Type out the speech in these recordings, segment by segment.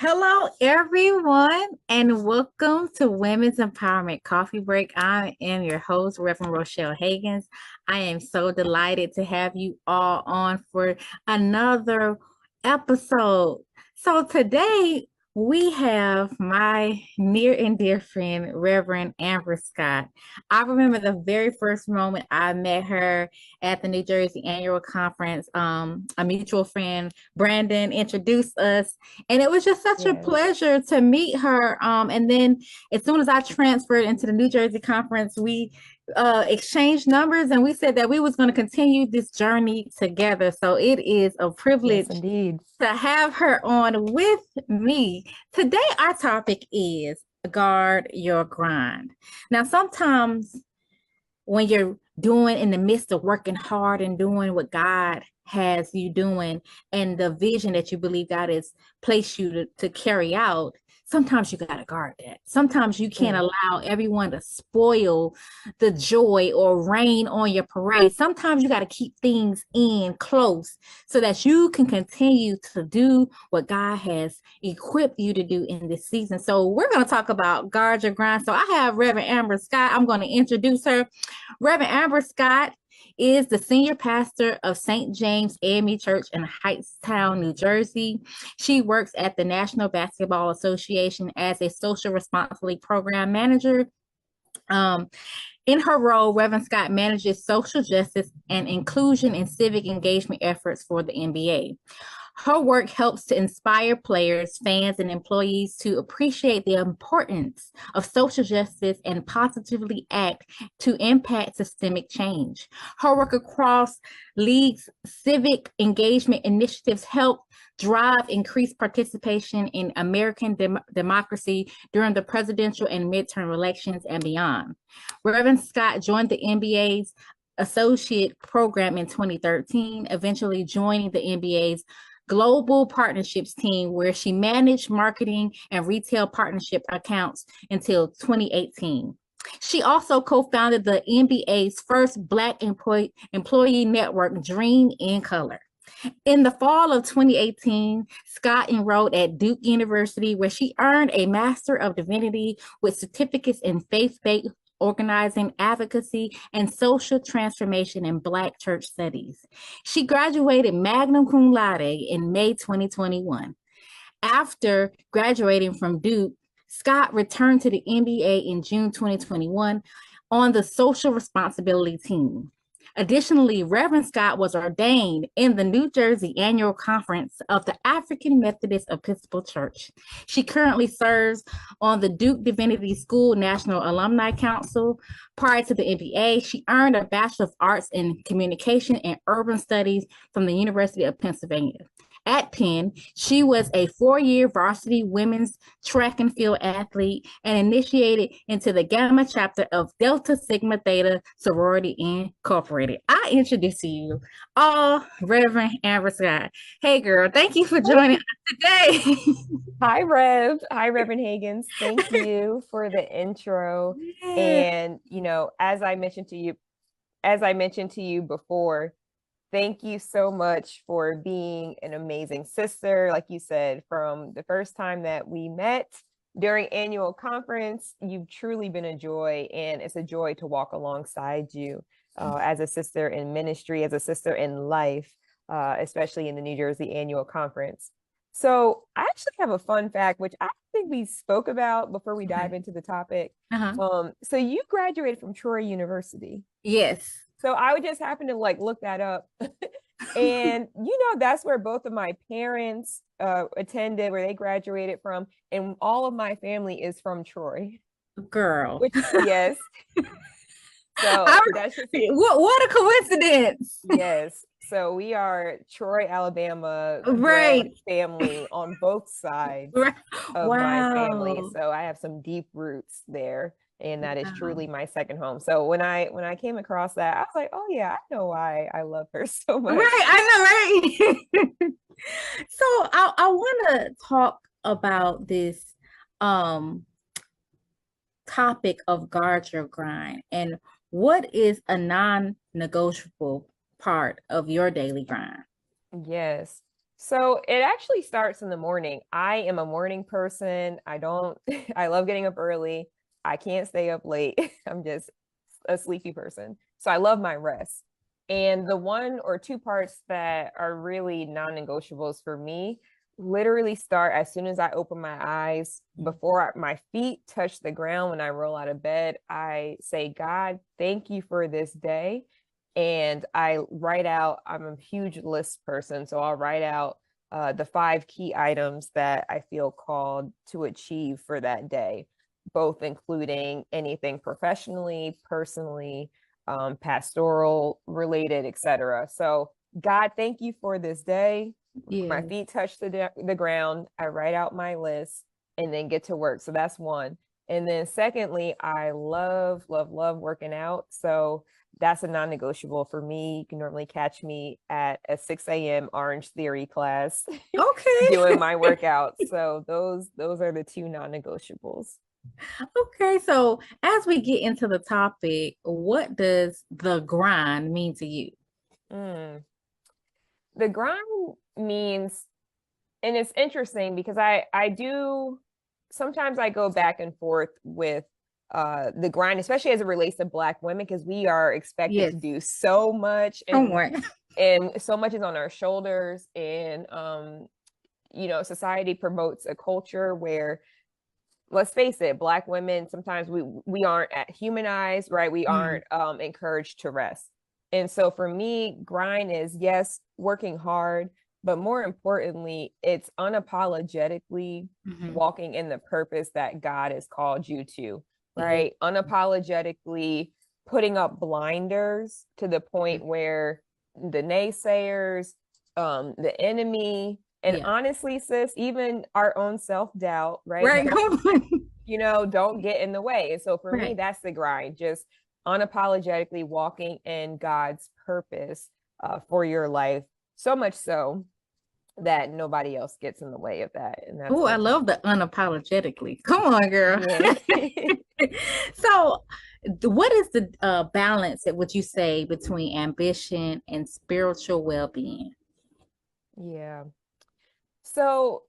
Hello, everyone, and welcome to Women's Empowerment Coffee Break. I am your host, Reverend Rochelle Hagins. I am so delighted to have you all on for another episode. So, today we have my near and dear friend, Reverend Amber Scott. I remember the very first moment I met her at the New Jersey Annual Conference. A mutual friend, Brandon, introduced us and it was just such a Yes. pleasure to meet her. And then as soon as I transferred into the New Jersey conference, we exchanged numbers and we said that we was going to continue this journey together. So it is a Yes, privilege indeed. to have her on with me. Today, our topic is guard your grind. Now, sometimes when you're doing in the midst of working hard and doing what God has you doing and the vision that you believe God has placed you to carry out, sometimes you got to guard that. Sometimes you can't Mm. allow everyone to spoil the joy or rain on your parade. Sometimes you got to keep things in close so that you can continue to do what God has equipped you to do in this season. So we're going to talk about guard your grind. So I have Reverend Amber Scott. I'm going to introduce her. Reverend Amber Scott is the senior pastor of St. James AME Church in Hightstown, New Jersey. She works at the National Basketball Association as a social responsibility program manager. Um, in her role, Reverend Scott manages social justice and inclusion and civic engagement efforts for the NBA. Her work helps to inspire players, fans, and employees to appreciate the importance of social justice and positively act to impact systemic change. Her work across leagues' civic engagement initiatives help drive increased participation in American democracy during the presidential and midterm elections and beyond. Reverend Scott joined the NBA's associate program in 2013, eventually joining the NBA's global partnerships team where she managed marketing and retail partnership accounts until 2018. She also co-founded the NBA's first Black employee network, Dream in Color. In the fall of 2018, Scott enrolled at Duke University, where she earned a Master of Divinity with certificates in faith-based organizing, advocacy, and social transformation in Black church studies. She graduated magna cum laude in May 2021. After graduating from Duke, Scott returned to the NBA in June 2021 on the social responsibility team. Additionally, Reverend Scott was ordained in the New Jersey Annual Conference of the African Methodist Episcopal Church. She currently serves on the Duke Divinity School National Alumni Council. Prior to the NBA, she earned a Bachelor of Arts in Communication and Urban Studies from the University of Pennsylvania. At Penn, she was a 4-year varsity women's track and field athlete and initiated into the Gamma chapter of Delta Sigma Theta Sorority Incorporated. I introduce to you all Reverend Amber Scott. Hey, girl, thank you for joining us today. Hi, Rev. Hi, Reverend Hagins. Thank you for the intro. Yeah. And, as I mentioned to you before, thank you so much for being an amazing sister. Like you said, from the first time that we met during annual conference, you've truly been a joy, and it's a joy to walk alongside you as a sister in ministry, as a sister in life, especially in the New Jersey Annual Conference. So I actually have a fun fact, which I think we spoke about before we dive Okay. into the topic. Uh-huh. So you graduated from Troy University. Yes. So I would just happen to like look that up. And that's where both of my parents attended, where they graduated from, and all of my family is from Troy. Girl. Which, yes. So I, that's just, what a coincidence. yes. So we are Troy, Alabama bred Right. family on both sides Right. of my family. Wow. So I have some deep roots there, and that is Wow. truly my second home. So when I came across that, I was like, oh yeah, I know why I love her so much. Right, I know, right? So I want to talk about this um topic of guard your grind and what is a non-negotiable part of your daily grind? Yes. So it actually starts in the morning. I am a morning person. I don't, I love getting up early. I can't stay up late. I'm just a sleepy person. So I love my rest. And the one or two parts that are really non-negotiables for me literally start as soon as I open my eyes. Before my feet touch the ground when I roll out of bed, I say, God, thank you for this day. And I write out, I'm a huge list person. So I'll write out the 5 key items that I feel called to achieve for that day, both including anything professionally, personally, pastoral related, etc. So God, thank you for this day. My Yeah. feet touch the ground. I write out my list and then get to work. So that's one. And then secondly, I love, love, love working out. So that's a non-negotiable for me. You can normally catch me at a 6 a.m. Orange Theory class doing Okay. my workouts. So those are the two non-negotiables. Okay. So as we get into the topic, what does the grind mean to you? Mm. The grind means, and it's interesting because I do sometimes I go back and forth with the grind, especially as it relates to Black women, because we are expected Yes. to do so much, Come on. and so much is on our shoulders. And society promotes a culture where, let's face it, Black women sometimes we aren't humanized, right? We Mm, aren't encouraged to rest. And so for me, grind is, yes, working hard, but more importantly, it's unapologetically mhm. walking in the purpose that God has called you to, Yeah. right? Unapologetically putting up blinders to the point where the naysayers, the enemy, and Yeah. honestly, sis, even our own self-doubt, right? Right. Come on. Don't get in the way. And so for me, Right. that's the grind, just unapologetically walking in God's purpose for your life, so much so that nobody else gets in the way of that. And that's Oh, I the love the unapologetically. Come on, girl. yeah. So, what is the balance that would you say between ambition and spiritual well-being? Yeah. So,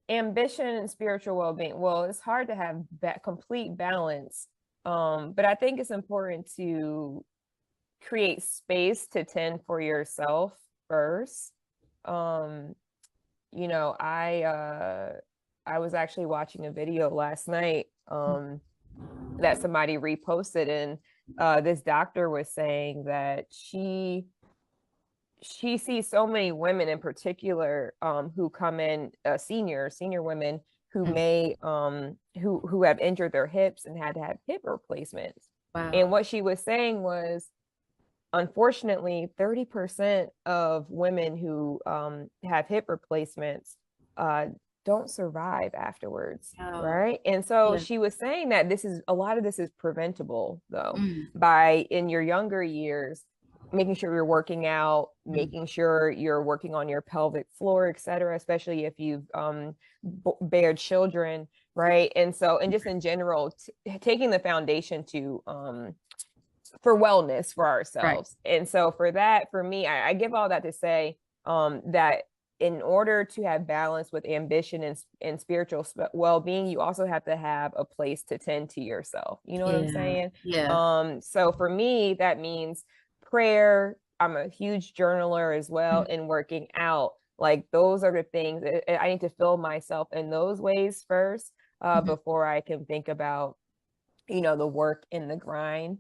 ambition and spiritual well-being. Well, it's hard to have that complete balance. But I think it's important to create space to tend for yourself first. Um, I was actually watching a video last night that somebody reposted, and this doctor was saying that she sees so many women in particular who come in senior women who Mm. may who have injured their hips and had to have hip replacements. And Wow. what she was saying was, unfortunately, 30% of women who have hip replacements uh, don't survive afterwards, Wow. right? And so Yeah. she was saying that a lot of this is preventable, though, Mm, by in your younger years, making sure you're working out, mm. making sure you're working on your pelvic floor, et cetera, especially if you've bared children, right? And so, and just in general, taking the foundation to for wellness for Right. ourselves. And so for that, for me, I give all that to say that in order to have balance with ambition and spiritual well-being, you also have to have a place to tend to yourself. You know what I'm Yeah. saying? Yeah. So for me, that means prayer. I'm a huge journaler as well, Mm, and working out. Like those are the things I need to fill myself in those ways first, mhm. before I can think about the work and the grind.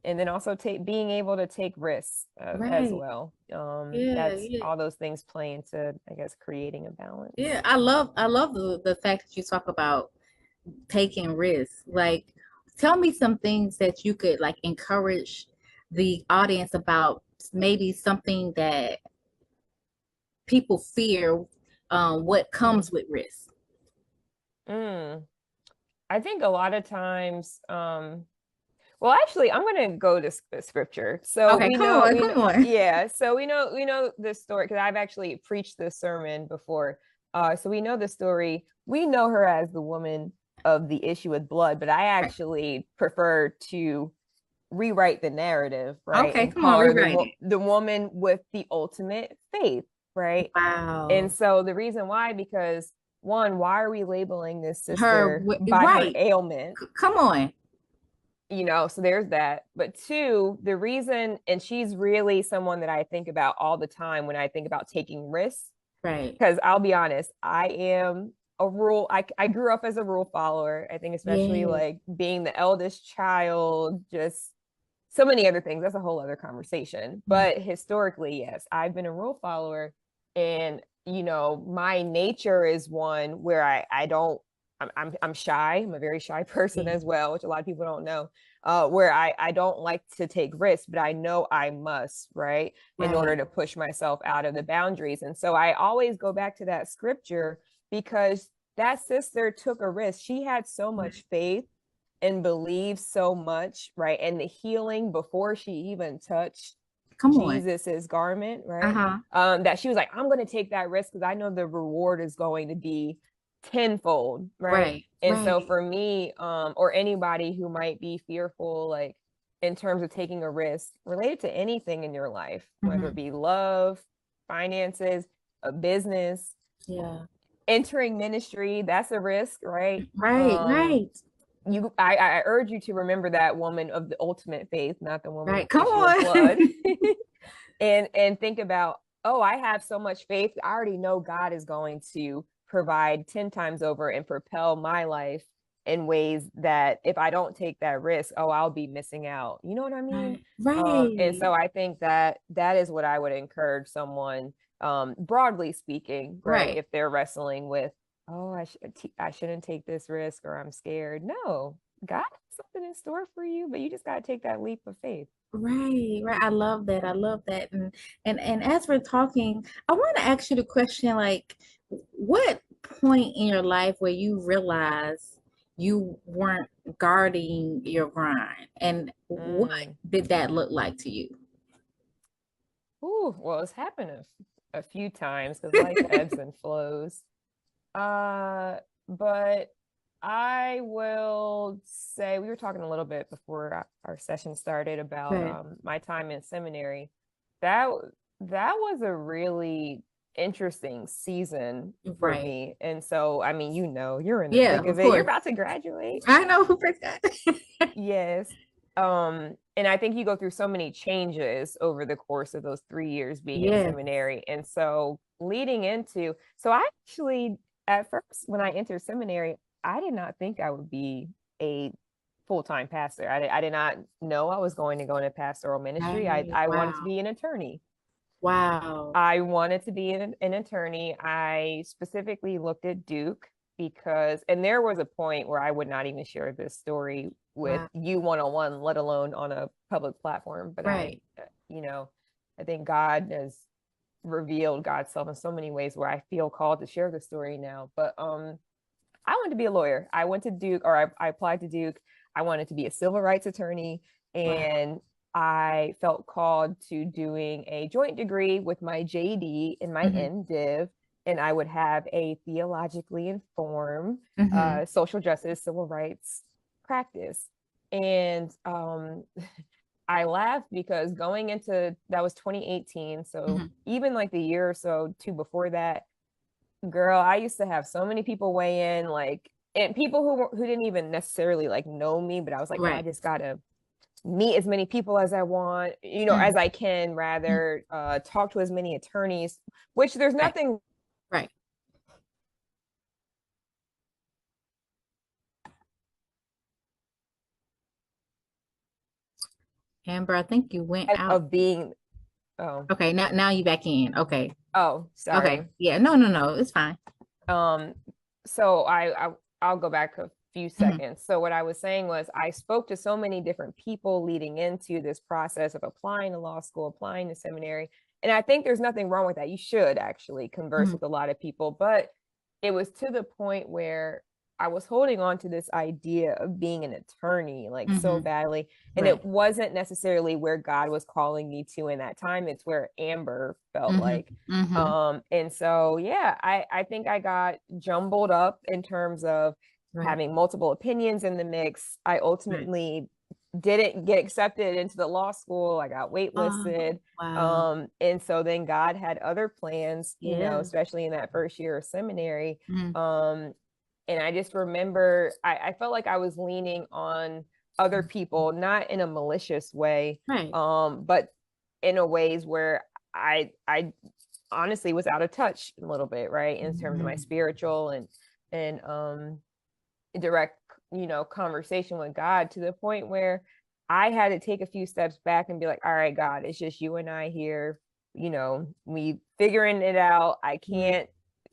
And then also being able to take risks as Right. well. Yeah. That's Yeah. all those things play into, I guess, creating a balance. Yeah. I love the fact that you talk about taking risks. Like, tell me some things that you could like encourage the audience about, maybe something that people fear, what comes with risk. Mm. I think a lot of times, well, actually, I'm going to go to scripture. So Okay, come on, we know, come on. yeah. So we know this story because I've actually preached this sermon before. So we know the story. We know her as the woman of the issue with blood, but I Right. actually prefer to rewrite the narrative, right, Okay, and come on, call her rewrite it. the woman with the ultimate faith, right? And Wow. so the reason why, because one, why are we labeling this sister by her Right. ailment? Come on. So there's that. But two, the reason, and she's really someone that I think about all the time when I think about taking risks, Right. because I'll be honest, I am a rule. I grew up as a rule follower. I think especially Yeah. like being the eldest child, just so many other things. That's a whole other conversation. But historically, yes, I've been a rule follower. And, my nature is one where I don't, I'm shy. I'm a very shy person Yeah. as well, which a lot of people don't know. Where I don't like to take risks, but I know I must, right, in order Right. to push myself out of the boundaries. And so I always go back to that scripture because that sister took a risk. She had so much faith and believed so much, right? And the healing before she even touched Come on. Jesus's garment, right? Uh-huh. That she was like, I'm going to take that risk because I know the reward is going to be tenfold, right? Right. And so Right. for me, or anybody who might be fearful, like in terms of taking a risk related to anything in your life, whether it Hmm. be love, finances, a business, Yeah. entering ministry, that's a risk, right? Right. Um, Right. I urge you to remember that woman of the ultimate faith, not the woman Right. with the Come issue of blood. on. And think about, oh, I have so much faith. I already know God is going to provide 10 times over and propel my life in ways that if I don't take that risk, oh, I'll be missing out. You know what I mean? Right. And Right. so I think that that is what I would encourage someone, broadly speaking, right? Right. If they're wrestling with, oh, I shouldn't take this risk or I'm scared. No, God has something in store for you, but you just got to take that leap of faith. Right, right. I love that. I love that. And as we're talking, I want to ask you the question, like, what point in your life where you realize you weren't guarding your grind, and what Mm. did that look like to you? Ooh, well, it's happened a few times because life ebbs and flows. But I will say we were talking a little bit before our session started about Right, my time in seminary. That that was a really interesting season for right. me. And so, I mean, you're in the Yeah, thick of of it. You're course. about to graduate. I know who picked that. Yes. And I think you go through so many changes over the course of those 3 years being in Yes. seminary. And so so I actually, at first, when I entered seminary, I did not think I would be a full-time pastor. I did not know I was going to go into pastoral ministry. Right. I wanted to Wow. be an attorney. Wow. I wanted to be an attorney. I specifically looked at Duke because, and there was a point where I would not even share this story with Wow. you one-on-one, let alone on a public platform. But Right. you know, I think God has revealed God's self in so many ways where I feel called to share the story now. But I wanted to be a lawyer. I went to Duke, or I applied to Duke. I wanted to be a civil rights attorney, Wow. and I felt called to doing a joint degree with my JD and my Hmm. MDiv, and I would have a theologically informed Hmm. social justice, civil rights practice. And I laughed because going into that was 2018. So Hmm. even like the year or so two before that, girl, I used to have so many people weigh in, like, and people who didn't even necessarily like know me, but I was like, oh, I Right. just gotta meet as many people as I want, Mm. as I can, rather, talk to as many attorneys, which there's Right. nothing. Right. Amber, I think you went out. Of being. Oh, Okay, now you back in. Okay. oh, Okay. sorry. Yeah. No, no, no. It's fine. Um, so I'll go back a few Hmm. seconds. So what I was saying was I spoke to so many different people leading into this process of applying to law school, applying to seminary. And I think there's nothing wrong with that. You should actually converse Hmm. with a lot of people, but it was to the point where I was holding on to this idea of being an attorney like so Hmm. badly. And Right. it wasn't necessarily where God was calling me to in that time. It's where Amber felt Hmm. like. Hmm. And so, yeah, I think I got jumbled up in terms of Right. having multiple opinions in the mix. I Right. ultimately didn't get accepted into the law school. I got Oh, waitlisted. wow. And so then God had other plans, you know, Yeah. especially in that first year of seminary. Mm. And I just remember I felt like I was leaning on other people, not in a malicious way, Right. but in a ways where I honestly was out of touch a little bit, right, in terms of my Mhm. spiritual and direct, you know, conversation with God, to the point where I had to take a few steps back and be like, all right, God, it's just you and I here, you know, we figuring it out. Right.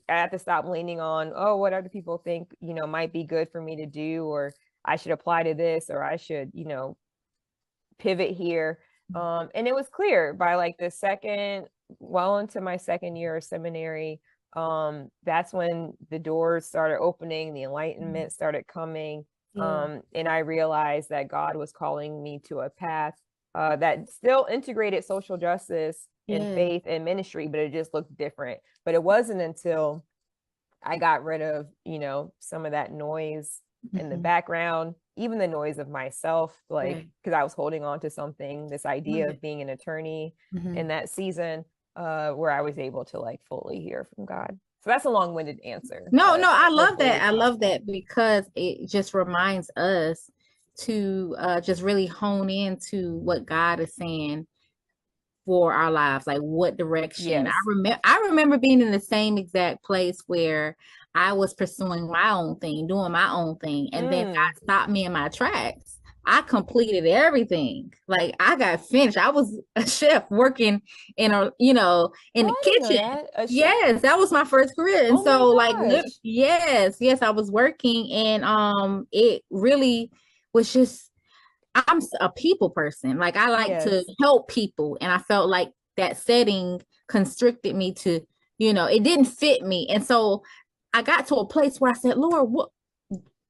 I have to stop leaning on, oh, what other people think, you know, might be good for me to do, or I should apply to this, or I should, you know, pivot here. And it was clear by like the second, well into my second year of seminary, that's when the doors started opening, the Mhm. enlightenment started coming, Yeah. and I realized that God was calling me to a path that still integrated social justice and Yeah. faith and ministry, but it just looked different. But it wasn't until I got rid of, you know, some of that noise in the Mhm. background, even the noise of myself, like, Right. because I was holding on to something, this idea Right. of being an attorney Mhm. in that season, where I was able to like fully hear from God. So that's a long-winded answer, No, but no, I love hopefully that. it's I love helpful. that because it just reminds us to just really hone into what God is saying for our lives, like what direction. Yes. I remember being in the same exact place where I was pursuing my own thing, doing my own thing, and then Mm. God stopped me in my tracks. I completed everything. Like I got finished. I was a chef working in a, in Oh, the I didn't know kitchen. that. A chef? Yes, that was my first career. And Oh my so gosh. yes, yes, I was working and it really was just I'm a people person. Like I like to Yes. help people. And I felt like that setting constricted me to, it didn't fit me. And so I got to a place where I said, Lord, what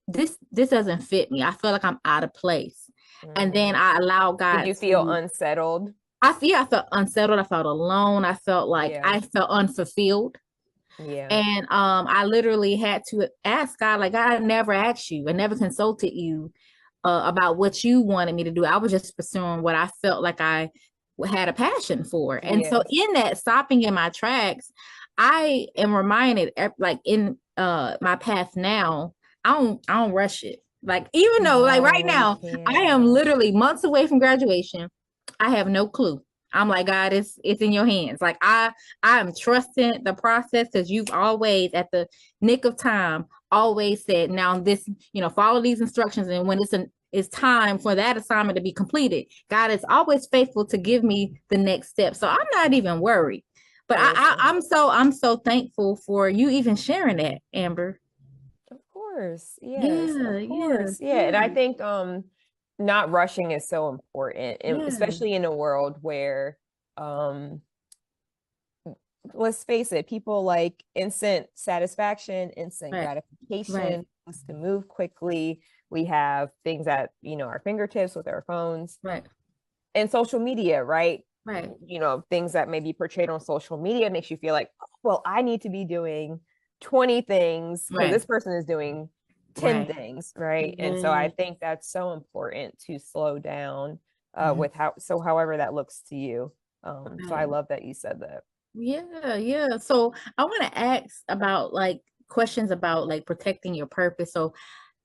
this doesn't fit me. I feel like I'm out of place. And Mm. then I allow Did God you feel to unsettled? I felt unsettled. I felt alone. I felt like Yeah. I felt unfulfilled. Yeah. And I literally had to ask God, like I never asked you, I never consulted you about what you wanted me to do. I was just pursuing what I felt like I had a passion for. And so Yes. in that stopping in my tracks, I am reminded like in my path now, I don't rush it. Like even though like right No, you now I am can't. literally months away from graduation, I have no clue. I'm like, God, it's in your hands. Like I am trusting the process because you've always at the nick of time always said, now this, follow these instructions. And when it's time for that assignment to be completed, God is always faithful to give me the next step. So I'm not even worried. But Listen. I'm so thankful for you even sharing that, Amber. Of course. Yes, Yeah, of yeah, course. Yeah. And I yeah, think not rushing is so important, and yeah. especially in a world where um let's face it, people like instant satisfaction, instant Right, right, gratification, us to move quickly. We have things at, you know, our fingertips with our phones right, and social media, right? right, You know, things that may be portrayed on social media makes you feel like, oh, well, I need to be doing 20 things because right, this person is doing 10 right. things, right? And so I Yeah. think that's so important to slow down Mhm. with however that looks to you. So I Right. love that you said that. Yeah, yeah. So I want to ask about like questions about like protecting your purpose. So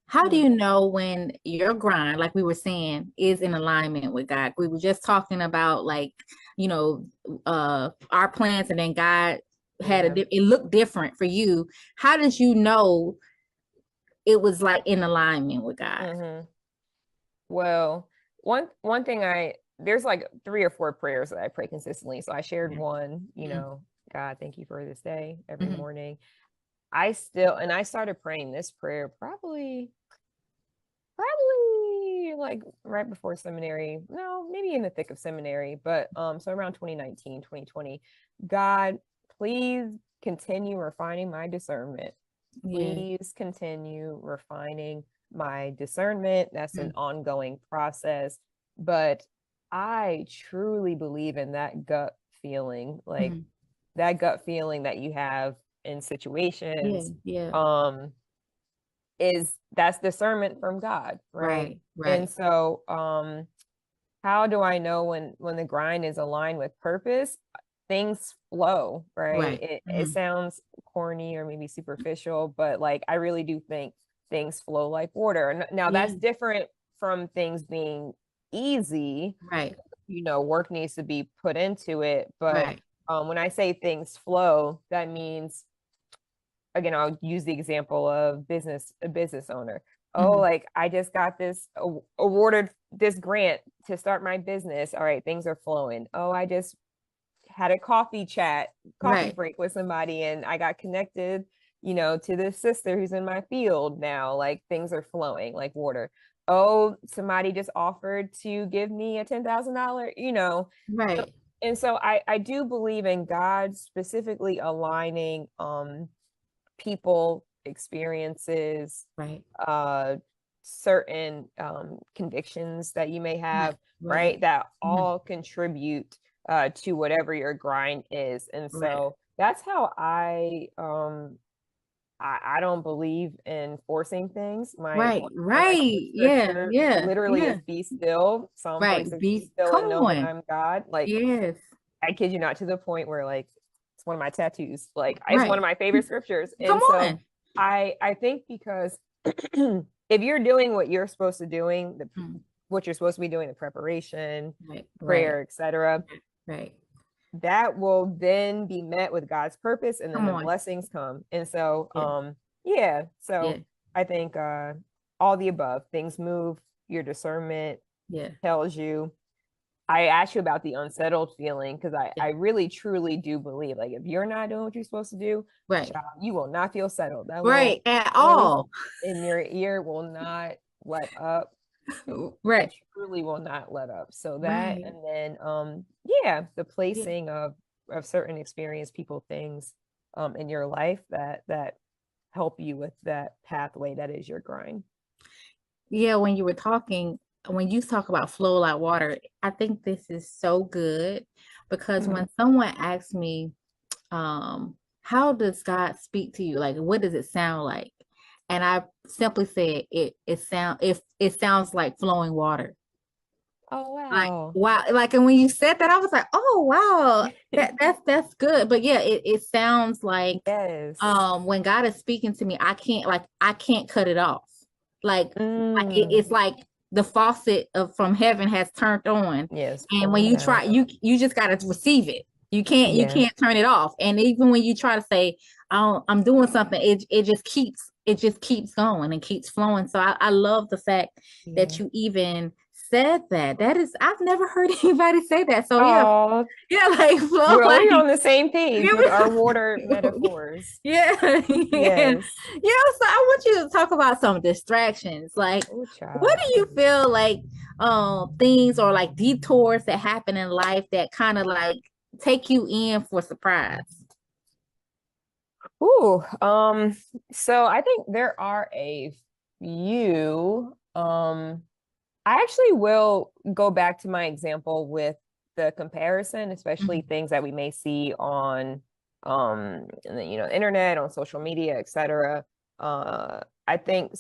how do Mm. you know when your grind, like we were saying, is in alignment with God? We were just talking about like, you know, our plans and then God had Yeah. it looked different for you. How did you know it was like in alignment with God? Hmm. Well, one thing there's like 3 or 4 prayers that I pray consistently. So I shared Yeah. one, you Mhm. know, God, thank you for this day every Mhm. morning. I started praying this prayer probably like right before seminary. No, maybe in the thick of seminary, but so around 2019, 2020. God, please continue refining my discernment. Yeah. Please continue refining my discernment. That's an Mhm. ongoing process, but I truly believe in that gut feeling, like Mhm. that gut feeling that you have in Yeah. situations. Yeah. Um that's discernment from God, right? Right. Right. And so how do I know when the grind is aligned with purpose? Things flow, right? Right. It sounds corny or maybe superficial, but like I really do think things flow like water. Now Yeah. that's different from things being easy. Right. You know, work needs to be put into it, but Right. when I say things flow, that means, again, I'll use the example of a business owner. Oh, Mhm. like I just got this awarded this grant to start my business. All right, things are flowing. Oh, I just had a coffee Right. break with somebody and I got connected, you know, to this sister who's in my field now. Like things are flowing like water. Oh, somebody just offered to give me a $10,000, you know. Right. And so I do believe in God specifically aligning people, experiences, Right. uh certain convictions that you may Right. have, Right. right, that Mhm. all contribute to whatever your grind is. And Right. so that's how I don't believe in forcing things. Right. My core Right. Yeah. scripture Yeah. literally Yeah. is be still. Psalm Right. 46, be Be still come and know that on. I'm God. Like Yes. I kid you not, to the point where like it's one of my tattoos. Like it's one Right. of my favorite scriptures. Come And so on. I think because if you're doing what you're supposed to doing, Mm. what you're supposed to be doing, the preparation, Right. Right. prayer, etc., Right. that will then be met with God's purpose and then Come the on. blessings come. And so Yeah. yeah, Yeah. so I think all the above, things move, your discernment Yeah. tells you. I asked you about the unsettled feeling because Yeah. I really truly do believe, like, if you're not doing what you're supposed to do, Right. child, you will not feel settled. That Right. little At voice all. in your ear will not let up. Right. It truly will not let up. So that, Right. and then yeah, the Yeah. placing of certain experience, people, things in your life that help you with that pathway that is your grind. Yeah, when you were talking, when you talk about flow like water, I think this is so good because Mhm. when someone asks me, how does God speak to you? Like, what does it sound like? And I simply said it sounds like flowing water. Oh Like, wow. wow, like, and when you said that, I was like, oh wow, that's good. But yeah, it sounds like Yes. when God is speaking to me, I can't cut it off. Mm. It's like the faucet from heaven has turned on, Yes, and when pouring you down. try, you just gotta receive it. You Yeah. can't turn it off. And even when you try to say, oh, I'm doing something, it just keeps going and keeps flowing. So I love the fact that Yeah. you even said that. That is, I've never heard anybody say that. So yeah, Oh, yeah, like flow, well, like we're on the same page with our yeah, water metaphors. yeah, yeah. Yes. Yeah. So I want you to talk about some distractions. Like, Oh, what child. do you feel like things or like detours that happen in life that kind of like take you in for surprise? Ooh, so I think there are a few. I actually will go back to my example with the comparison, especially Mhm. things that we may see on in the, you know, internet, on social media, etc. I think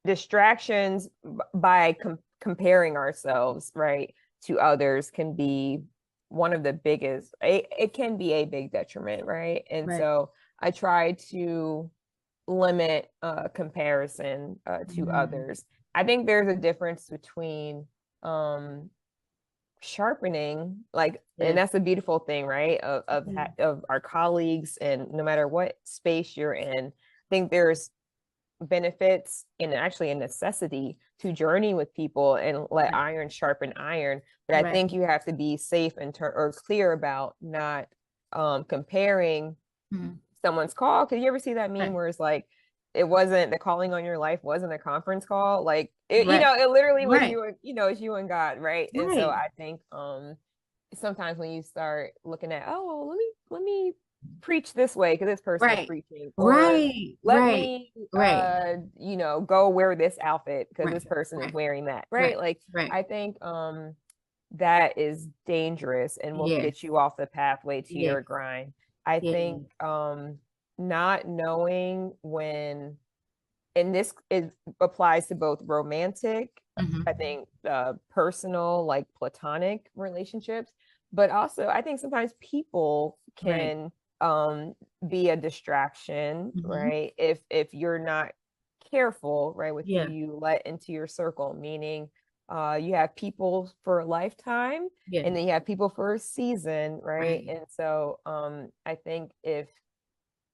distractions by comparing ourselves, right, to others can be one of the biggest, it can be a big detriment, right? And Right. so I try to limit comparison to Mhm. others. I think there's a difference between sharpening, like, and Yes. that's a beautiful thing, right, Yeah. of our colleagues, and no matter what space you're in, I think there's benefits and actually a necessity to journey with people and let Right. iron sharpen iron. But I Right. think you have to be safe and or clear about not comparing Mhm. someone's call. Because you ever see that meme Right. where it's like, it wasn't, the calling on your life wasn't a conference call. Like it, you Right. know, it literally was Right. you and, you know, it's you and God, right? And so Right. I think sometimes when you start looking at, oh, well, let me preach this way because this person is Right. preaching, or Right. let Right. me Right. you know, go wear this outfit because Right. this person is Right. wearing that, Right. right? Like Right. I think that is dangerous and will Yes. get you off the pathway to Yes. your grind. I Yes. think not knowing when, and this it applies to both romantic, Mhm. I think, personal, like platonic relationships, but also I think sometimes people Right. can be a distraction, Mhm. right? If you're not careful, right, with who Yeah. you let into your circle, meaning you have people for a lifetime Yeah. and then you have people for a season, right? Right. And so I think if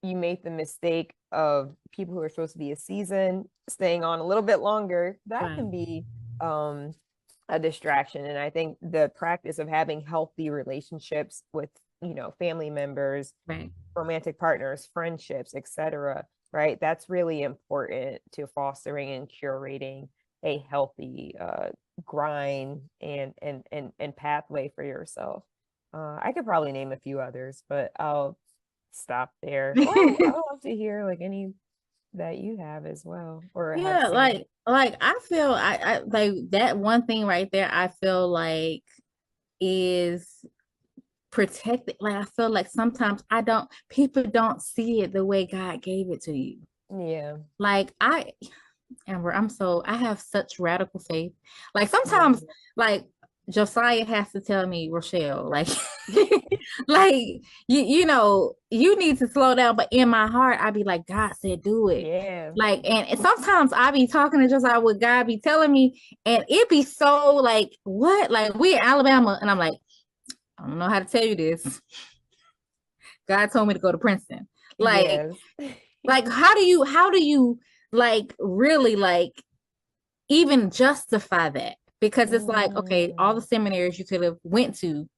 you made the mistake of people who are supposed to be a season staying on a little bit longer, that Right. can be um, a distraction. And I think the practice of having healthy relationships with, family members, Right. romantic partners, friendships, etc., right? That's really important to fostering and curating a healthy grind and pathway for yourself. I could probably name a few others, but I'll stop there. Or I would love to hear like any that you have as well or have Yeah, seen. like I feel I like that one thing right there, I feel like is protected. Like I feel like sometimes I don't people don't see it the way God gave it to you. Yeah. Like Amber, I have such radical faith. Like Yeah. sometimes, like Josiah has to tell me, Rochelle, like, like you need to slow down. But in my heart, I be like, God said, do it. Yeah. Like, and sometimes I be talking to Josiah what God be telling me, and it be so like, what? Like we in Alabama, and I'm like, I don't know how to tell you this. God told me to go to Princeton. Like, Yes. how do you like really like even justify that, because it's like, okay, all the Mm, seminaries you could have went to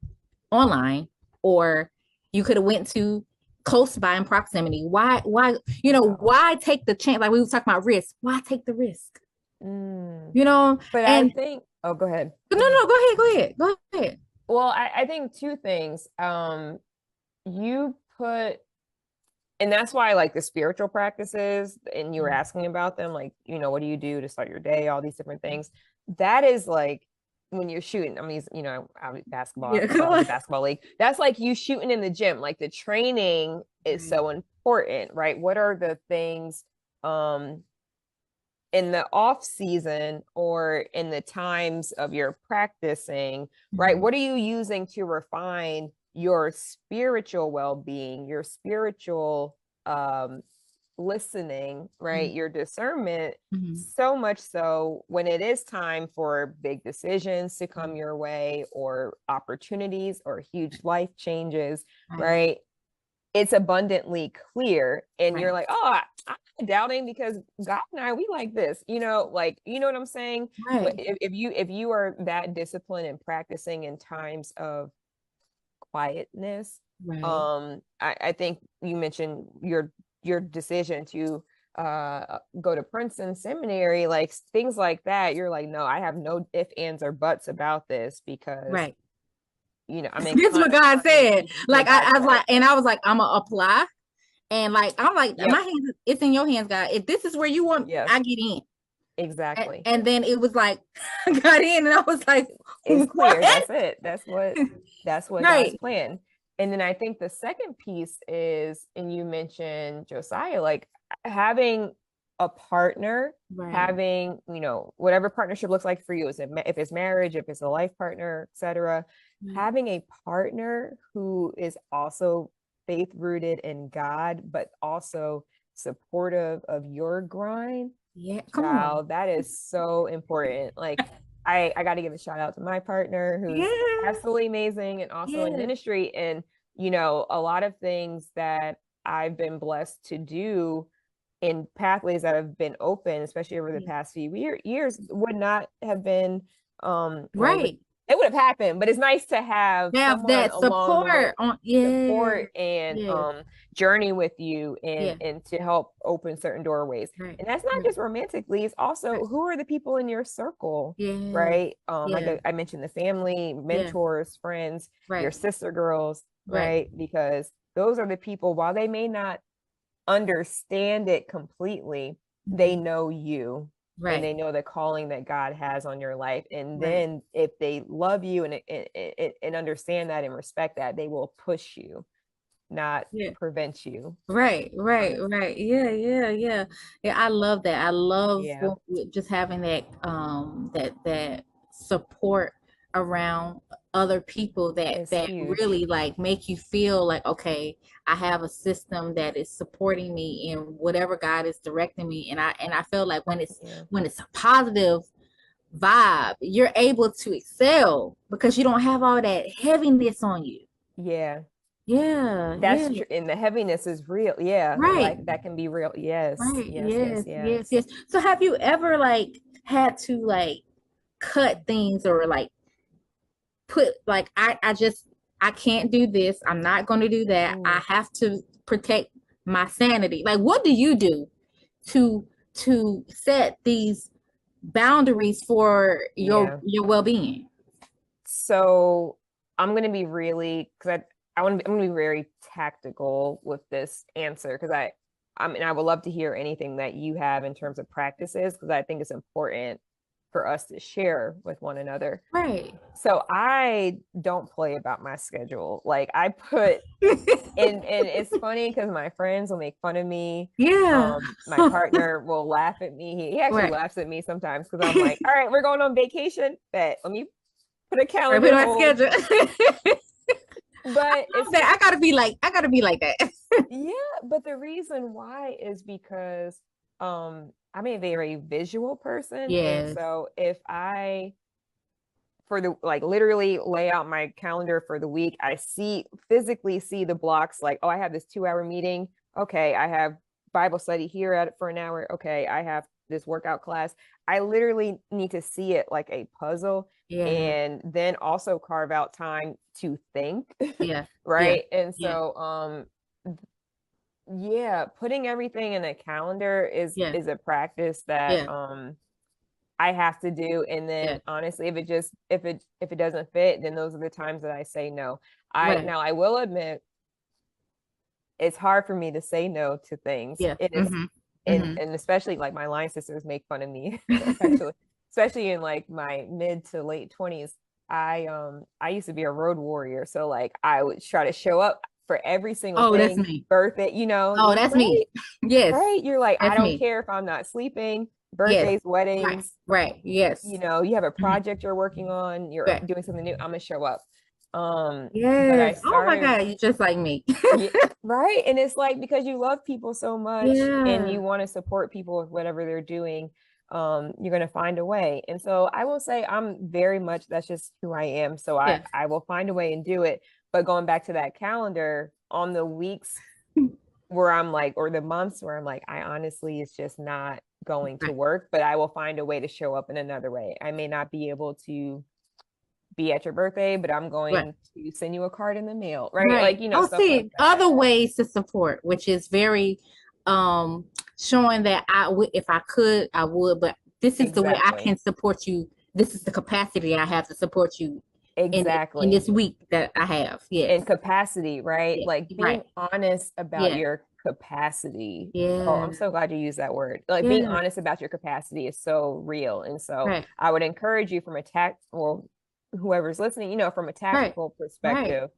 online, or you could have went to close by in proximity. Why wow. why take the chance? Like we were talking about risk, why take the risk? Mm. you know But I and think, oh, go ahead. no, Go ahead. no, go ahead. Well, I think two things. You put, and that's why like the spiritual practices, and you were asking about them, like, what do you do to start your day, all these different things. That is like when you're shooting, I mean, basketball, Yeah, come I was on. a basketball league. That's like you shooting in the gym. Like the training is Right. so important, right? What are the things um in the off season or in the times of your practicing, right? Mhm. What are you using to refine your spiritual well-being, your spiritual um listening, right? Mhm. Your discernment, Mhm. so much so when it is time for big decisions to come Mhm. your way or opportunities or huge life changes, Right. right? It's abundantly clear and you're Right. like, oh, I'm doubting because God and I, we like this, like, you know what I'm saying? Right. If you are that disciplined and practicing in times of quietness, Right. I think you mentioned your decision to go to Princeton Seminary, like things like that. You're like, no, I have no ifs, ands, or buts about this because Right. I'm in This is what God said. what Like God I was said. like, and I was like, I'm gonna apply. And like I'm like, my Yep. hands, it's in your hands, God. If this is where you want, Yes, I get in. exactly. And then it was like I got in and I was like, It's clear. what? That's it. That's what God's Right. plan. And then I think the second piece is, and you mentioned Josiah, like having a partner, Right. having, whatever partnership looks like for you, if it's marriage, if it's a life partner, etc., Right. having a partner who is also faith rooted in God, but also supportive of your grind. Yeah. Come on. Child, that is so important. Like I got to give a shout out to my partner who's Yeah. absolutely amazing and also in Yeah. ministry. And, a lot of things that I've been blessed to do in pathways that have been open, especially over the Yeah. past few years, would not have been, well, Right. it would have happened, but it's nice to have Have someone that along the way support on. Yeah. support and Yeah. journey with you and Yeah. to help open certain doorways. Right. And that's not Right. just romantically, it's Right. also who are the people in your circle, Yeah. right? Like Yeah. I mentioned, the family, Yeah. mentors, friends, your Right. sister girls, Right. right? Because those are the people, while they may not understand it completely, they Mhm. know you and Right. they know the calling that God has on your life. And Right. then if they love you and understand that and respect that, they will push you not Yeah. prevent you. Right, right, Honestly. right. Yeah, yeah, yeah. Yeah, I love that. I love Yeah, just having that that support around other people it's that huge. really like make you feel like, okay, I have a system that is supporting me in whatever God is directing me. And I feel like Yeah, when it's a positive vibe, you're able to excel because you don't have all that heaviness on you. yeah, Yeah, yeah. that's true. And the heaviness is real. Yeah, Right. like that can be real. Yes, Right. yes, yes, Yes. Yes. yes. Yes. So have you ever like had to like cut things or like put like I can't do this. I'm not going to do that. I Ooh, have to protect my sanity. Like what do you do to set these boundaries for yeah. your well-being? So I'm gonna be really because I'm gonna be very tactical with this answer because I mean I would love to hear anything that you have in terms of practices because I think it's important for us to share with one another. Right. So I don't play about my schedule. Like I put and it's funny because my friends will make fun of me. Yeah. My partner will laugh at me. He actually Right. laughs at me sometimes because I'm like, all right, we're going on vacation. Bet let me put a Right, we calendar don't hold. schedule. But it's That I gotta be like that. yeah, but the reason why is because I'm a very visual person. And Yes. so if I for the like literally lay out my calendar for the week, I physically see the blocks like, oh, I have this 2 hour meeting. Okay, I have Bible study here at for an hour. Okay, I have this workout class. I literally need to see it like a puzzle Yeah. and then also carve out time to think, Yeah. Yeah. right? And Yeah. so yeah, putting everything in a calendar Yeah. is a practice that Yeah. I have to do. And Yeah. then honestly, if it doesn't fit, then those are the times that I say no. Right. Now I will admit it's hard for me to say no to things. Yeah. It is Mm-hmm. Mm-hmm. and especially like my line sisters make fun of me actually, especially in like my mid to late 20s. I used to be a road warrior. So like I would try to show up for every single Oh, that's thing, me. birthday, Oh, that's me. right? Yes. Right? You're like, I That's don't me. care if I'm not sleeping, Yes. birthdays, Right. weddings, Right. Yes. you have a Mm-hmm. project you're working on, you're Right. doing something new, I'm gonna show up. But I Yes. Oh my started, God, you just like me. yeah, right. And it's like because you love people so much and Yeah. you want to support people with whatever they're doing, you're gonna find a way. And so I will say I'm very much that's just who I am. So Yes. I will find a way and do it. But going back to that calendar on the weeks where I'm like, or the months where I'm like, I honestly, it's just not going to Right. work, but I will find a way to show up in another way. I may not be able to be at your birthday, but I'm Right. going to send you a card in the mail, right? Right. Like, Oh, stuff like see, that. other ways to support, which is very showing that if I could, I would, but this is the way I Exactly. can support you. This is the capacity I have to support you in Exactly. this week that I have. And Yes. capacity, right? Yeah. Like being Right. honest about Yeah. your capacity. Oh, Yeah. I'm so glad you used that word. Like being Yeah. honest about your capacity is so real. And so Right. I would encourage you from a well, whoever's listening, from a Right. tactical Right. perspective,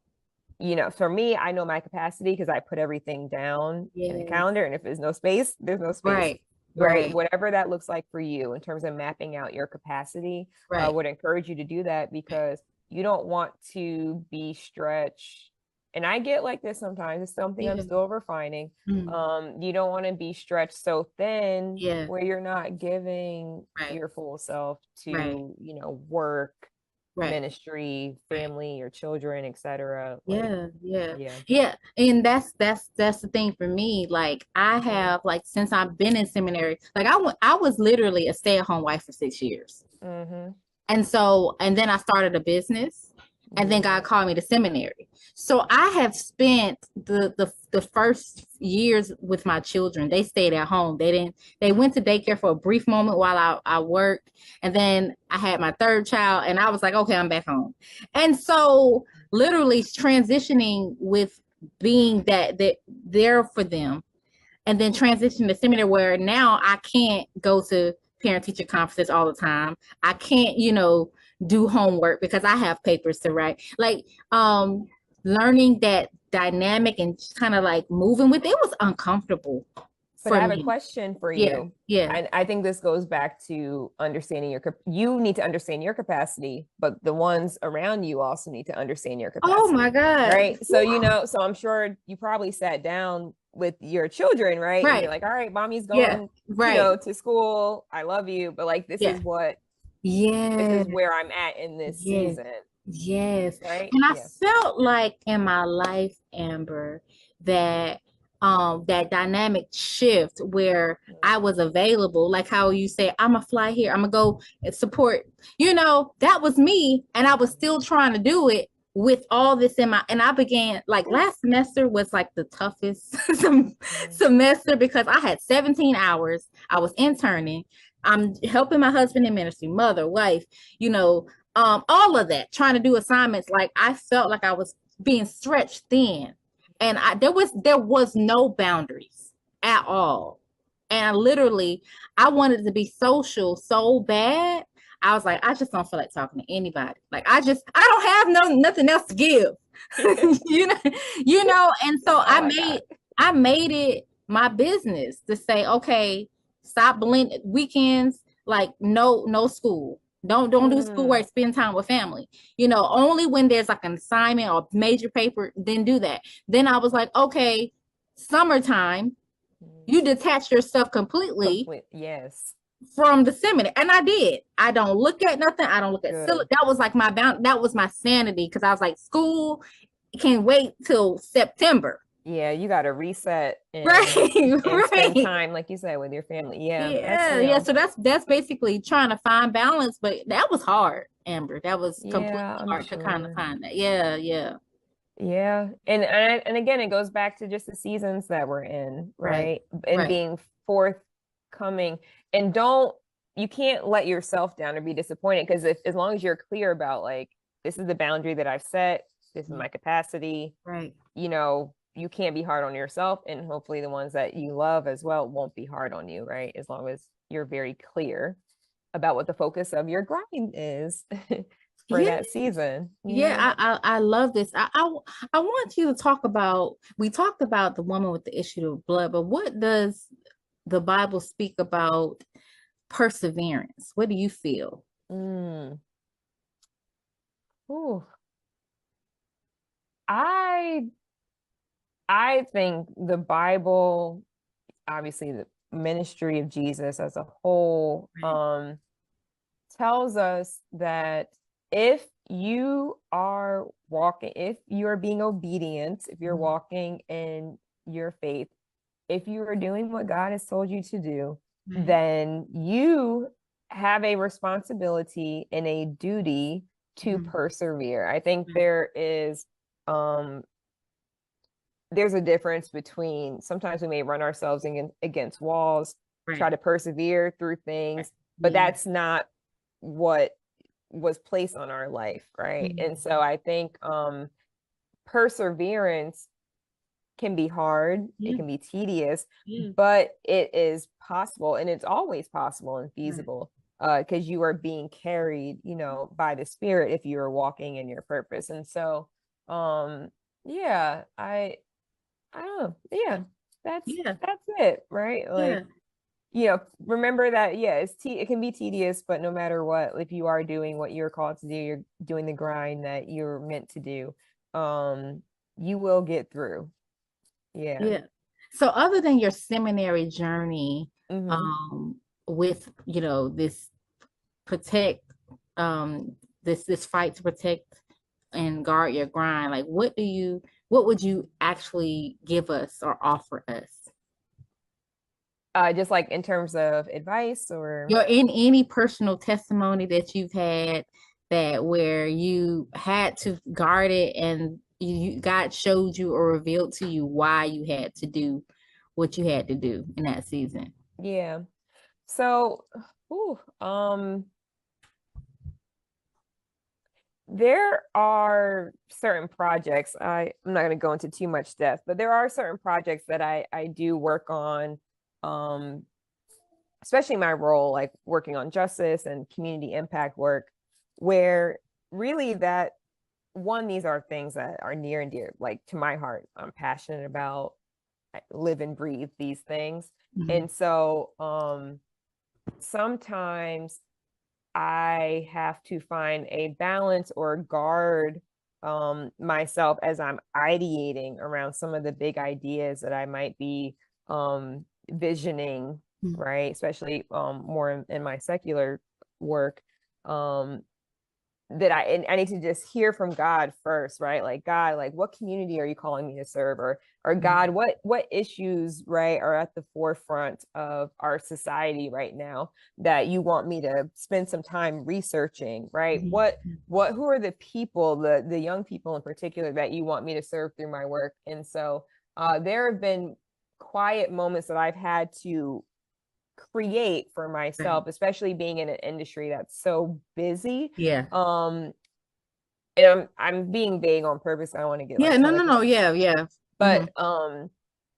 for me, I know my capacity because I put everything down in a Yes. calendar. And if there's no space, there's no space, Right. right? Right. Whatever that looks like for you in terms of mapping out your capacity, I Right. would encourage you to do that because you don't want to be stretched. And I get like this sometimes. It's something I'm Yeah. still refining. Mm. You don't want to be stretched so thin Yeah. where you're not giving Right. your full self Right. to, work, Right. ministry, Right. family, your children, etc. Like, Yeah, yeah, yeah. yeah. And that's the thing for me. Like I Yeah. have like since I've been in seminary, like I was literally a stay-at-home wife for 6 years. Mm-hmm. And then I started a business, and then Yeah. God called me to seminary. So I have spent the first years with my children. They stayed at home. They went to daycare for a brief moment while I worked. And then I had my third child and I was like, okay, I'm back home. And so literally transitioning with being that there for them, and then transition to seminary where now I can't go to parent teacher conferences all the time. I can't, do homework because I have papers to write. Like learning dynamic and kind of like moving with it was uncomfortable But for I have a me. question for Yeah, you. yeah. And I think this goes back to understanding you need to understand your capacity, but the ones around you also need to understand your Oh my capacity, God. right? So, you know, so I'm sure you probably sat down with your children, right? And you're Right. like, all right, mommy's Yeah. going, you Right. know, to school. I love you, but like, Yeah. this Yeah. is where I'm at in this Yes. season, Yes. right? And I Yeah. felt like in my life, Amber, that that dynamic shift where I was available, like how you say, I'm gonna fly here, I'm gonna go and support, that was me, and I was still trying to do it with all this in my, and I began like last semester was like the toughest semester because I had 17 hours, I was interning, I'm helping my husband in ministry, mother, wife, you know, all of that, trying to do assignments. Like I felt like I was being stretched thin, and there was no boundaries at all. And I wanted to be social so bad. I was like, I just don't feel like talking to anybody. Like I don't have nothing else to give. you know, and so Oh my God. I made it my business to say, okay, stop blending weekends, like no school. Don't do Mm, schoolwork, spend time with family. Only when there's like an assignment or major paper, then do that. Then I was like, okay, summertime, you detach yourself completely complete. Yes. from the seminary. And I did. I don't look at nothing. I don't look at Good. that was like that was my sanity, because I was like, school can wait till September. Yeah, you got to reset Right, and spend right. time, like you said, with your family. Yeah, that's Yeah, yeah. real. So that's basically trying to find balance, but that was hard, Amber. That was completely Yeah, I'm hard to kind of sure. find that. Yeah, yeah. Yeah. And again, it goes back to just the seasons that we're in, Right, right? And right. being forthcoming. And you can't let yourself down or be disappointed, because if as long as you're clear about like, this is the boundary that I've set, this is Yeah, my capacity, right. you can't be hard on yourself, and hopefully the ones that you love as well won't be hard on you, right? As long as you're very clear about what the focus of your grind is for Yeah, that season, yeah. I love this. I want you to talk about. We talked about the woman with the issue of blood, but what does the Bible speak about perseverance? What do you feel? Mm. Ooh. I I think the Bible, obviously the ministry of Jesus as a whole, Right. tells us that if you are walking, if you're being obedient, if you're Mhm. walking in your faith, if you are doing what God has told you to do, Right. then you have a responsibility and a duty to Mhm. persevere. I think Right. um there's a difference between, sometimes we may run ourselves against walls, try Right. to persevere through Right. things, but Yeah. that's not what was placed on our life, right? And Mhm. so I think perseverance can be hard, it Yeah. can be tedious, Yeah. but it is possible, and it's always possible and Right. feasible, because you are being carried, by the Spirit if you are walking in your purpose. And so yeah, I don't know. Yeah, Yeah. that's it, right? Yeah. Like, remember that, yeah, it can be tedious, but no matter what, if you are doing what you're called to do, you're doing the grind that you're meant to do, you will get through. Yeah. Yeah. So other than your seminary journey, Mm-hmm. um, with, this protect, this fight to protect and guard your grind, like what would you actually give us or offer us? Just like in terms of advice or In any personal testimony that you've had, that where you had to guard it, and God showed you or revealed to you why you had to do what you had to do in that season. yeah. So, ooh, there are certain projects. I'm not going to go into too much depth, but there are certain projects that I do work on, um, especially my role, like working on justice and community impact work, where really one, these are things that are near and dear, like to my heart. I'm passionate about, I live and breathe these things. And so sometimes I have to find a balance or guard myself as I'm ideating around some of the big ideas that I might be visioning, right? Especially more in my secular work. That I need to just hear from God first, right? Like, God, like, what community are you calling me to serve? Or God, what issues, right, are at the forefront of our society right now that you want me to spend some time researching, right? Who are the people, the young people in particular, that you want me to serve through my work? And so there have been quiet moments that I've had to create for myself, especially being in an industry that's so busy. Yeah. And I'm being vague on purpose. I don't want to get like No. Yeah. But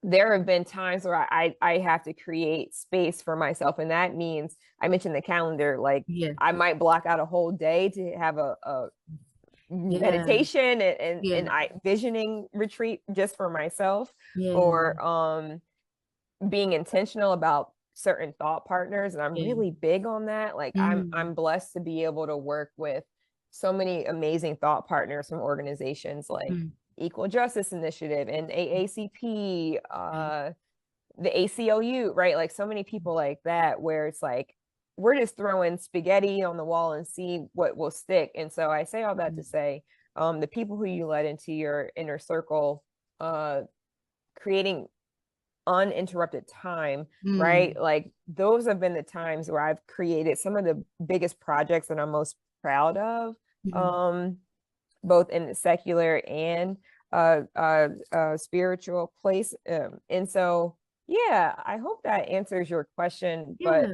there have been times where I have to create space for myself, and that means, I mentioned the calendar, like I might block out a whole day to have a meditation and I visioning retreat just for myself, or being intentional about certain thought partners. And I'm really big on that. Like I'm blessed to be able to work with so many amazing thought partners from organizations like Equal Justice Initiative and AACP, the ACLU, right? Like so many people like that, where it's like we're just throwing spaghetti on the wall and see what will stick. And so I say all that to say, the people who you let into your inner circle, creating uninterrupted time, right? Like those have been the times where I've created some of the biggest projects that I'm most proud of, both in the secular and spiritual place. And so, yeah, I hope that answers your question. But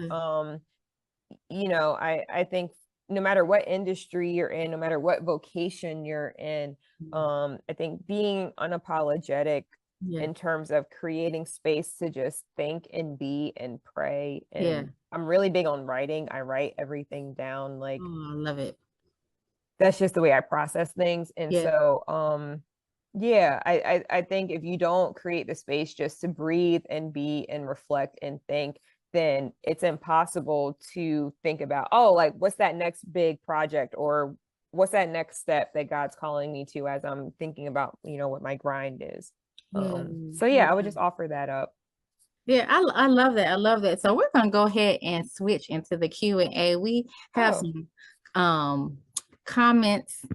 I think no matter what industry you're in, no matter what vocation you're in, I think being unapologetic in terms of creating space to just think and be and pray. And I'm really big on writing. I write everything down. Like, I love it. That's just the way I process things. And so, I think if you don't create the space just to breathe and be and reflect and think, then it's impossible to think about, oh, like, what's that next big project, or what's that next step that God's calling me to, as I'm thinking about, what my grind is. I would just offer that up. Yeah, I love that. I love that. So we're gonna go ahead and switch into the Q&A. We have some questions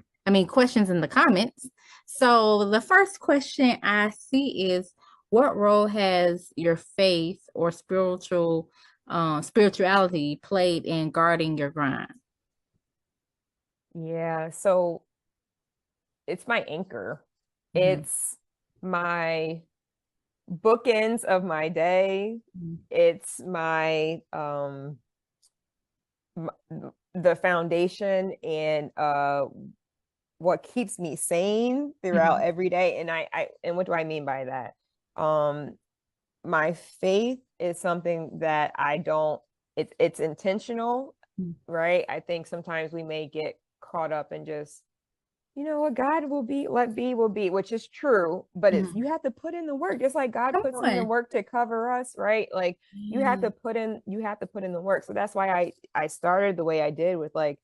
in the comments. So the first question I see is, what role has your faith or spirituality played in guarding your grind? Yeah, so it's my anchor. It's my bookends of my day. It's my the foundation and what keeps me sane throughout every day. And what do I mean by that? My faith is something that it's intentional, right? I think sometimes we may get caught up in just, what God will be, let be will be, which is true, but you have to put in the work, just like God puts in the work to cover us, right? Like you have to put in the work. So that's why I started the way I did, with like,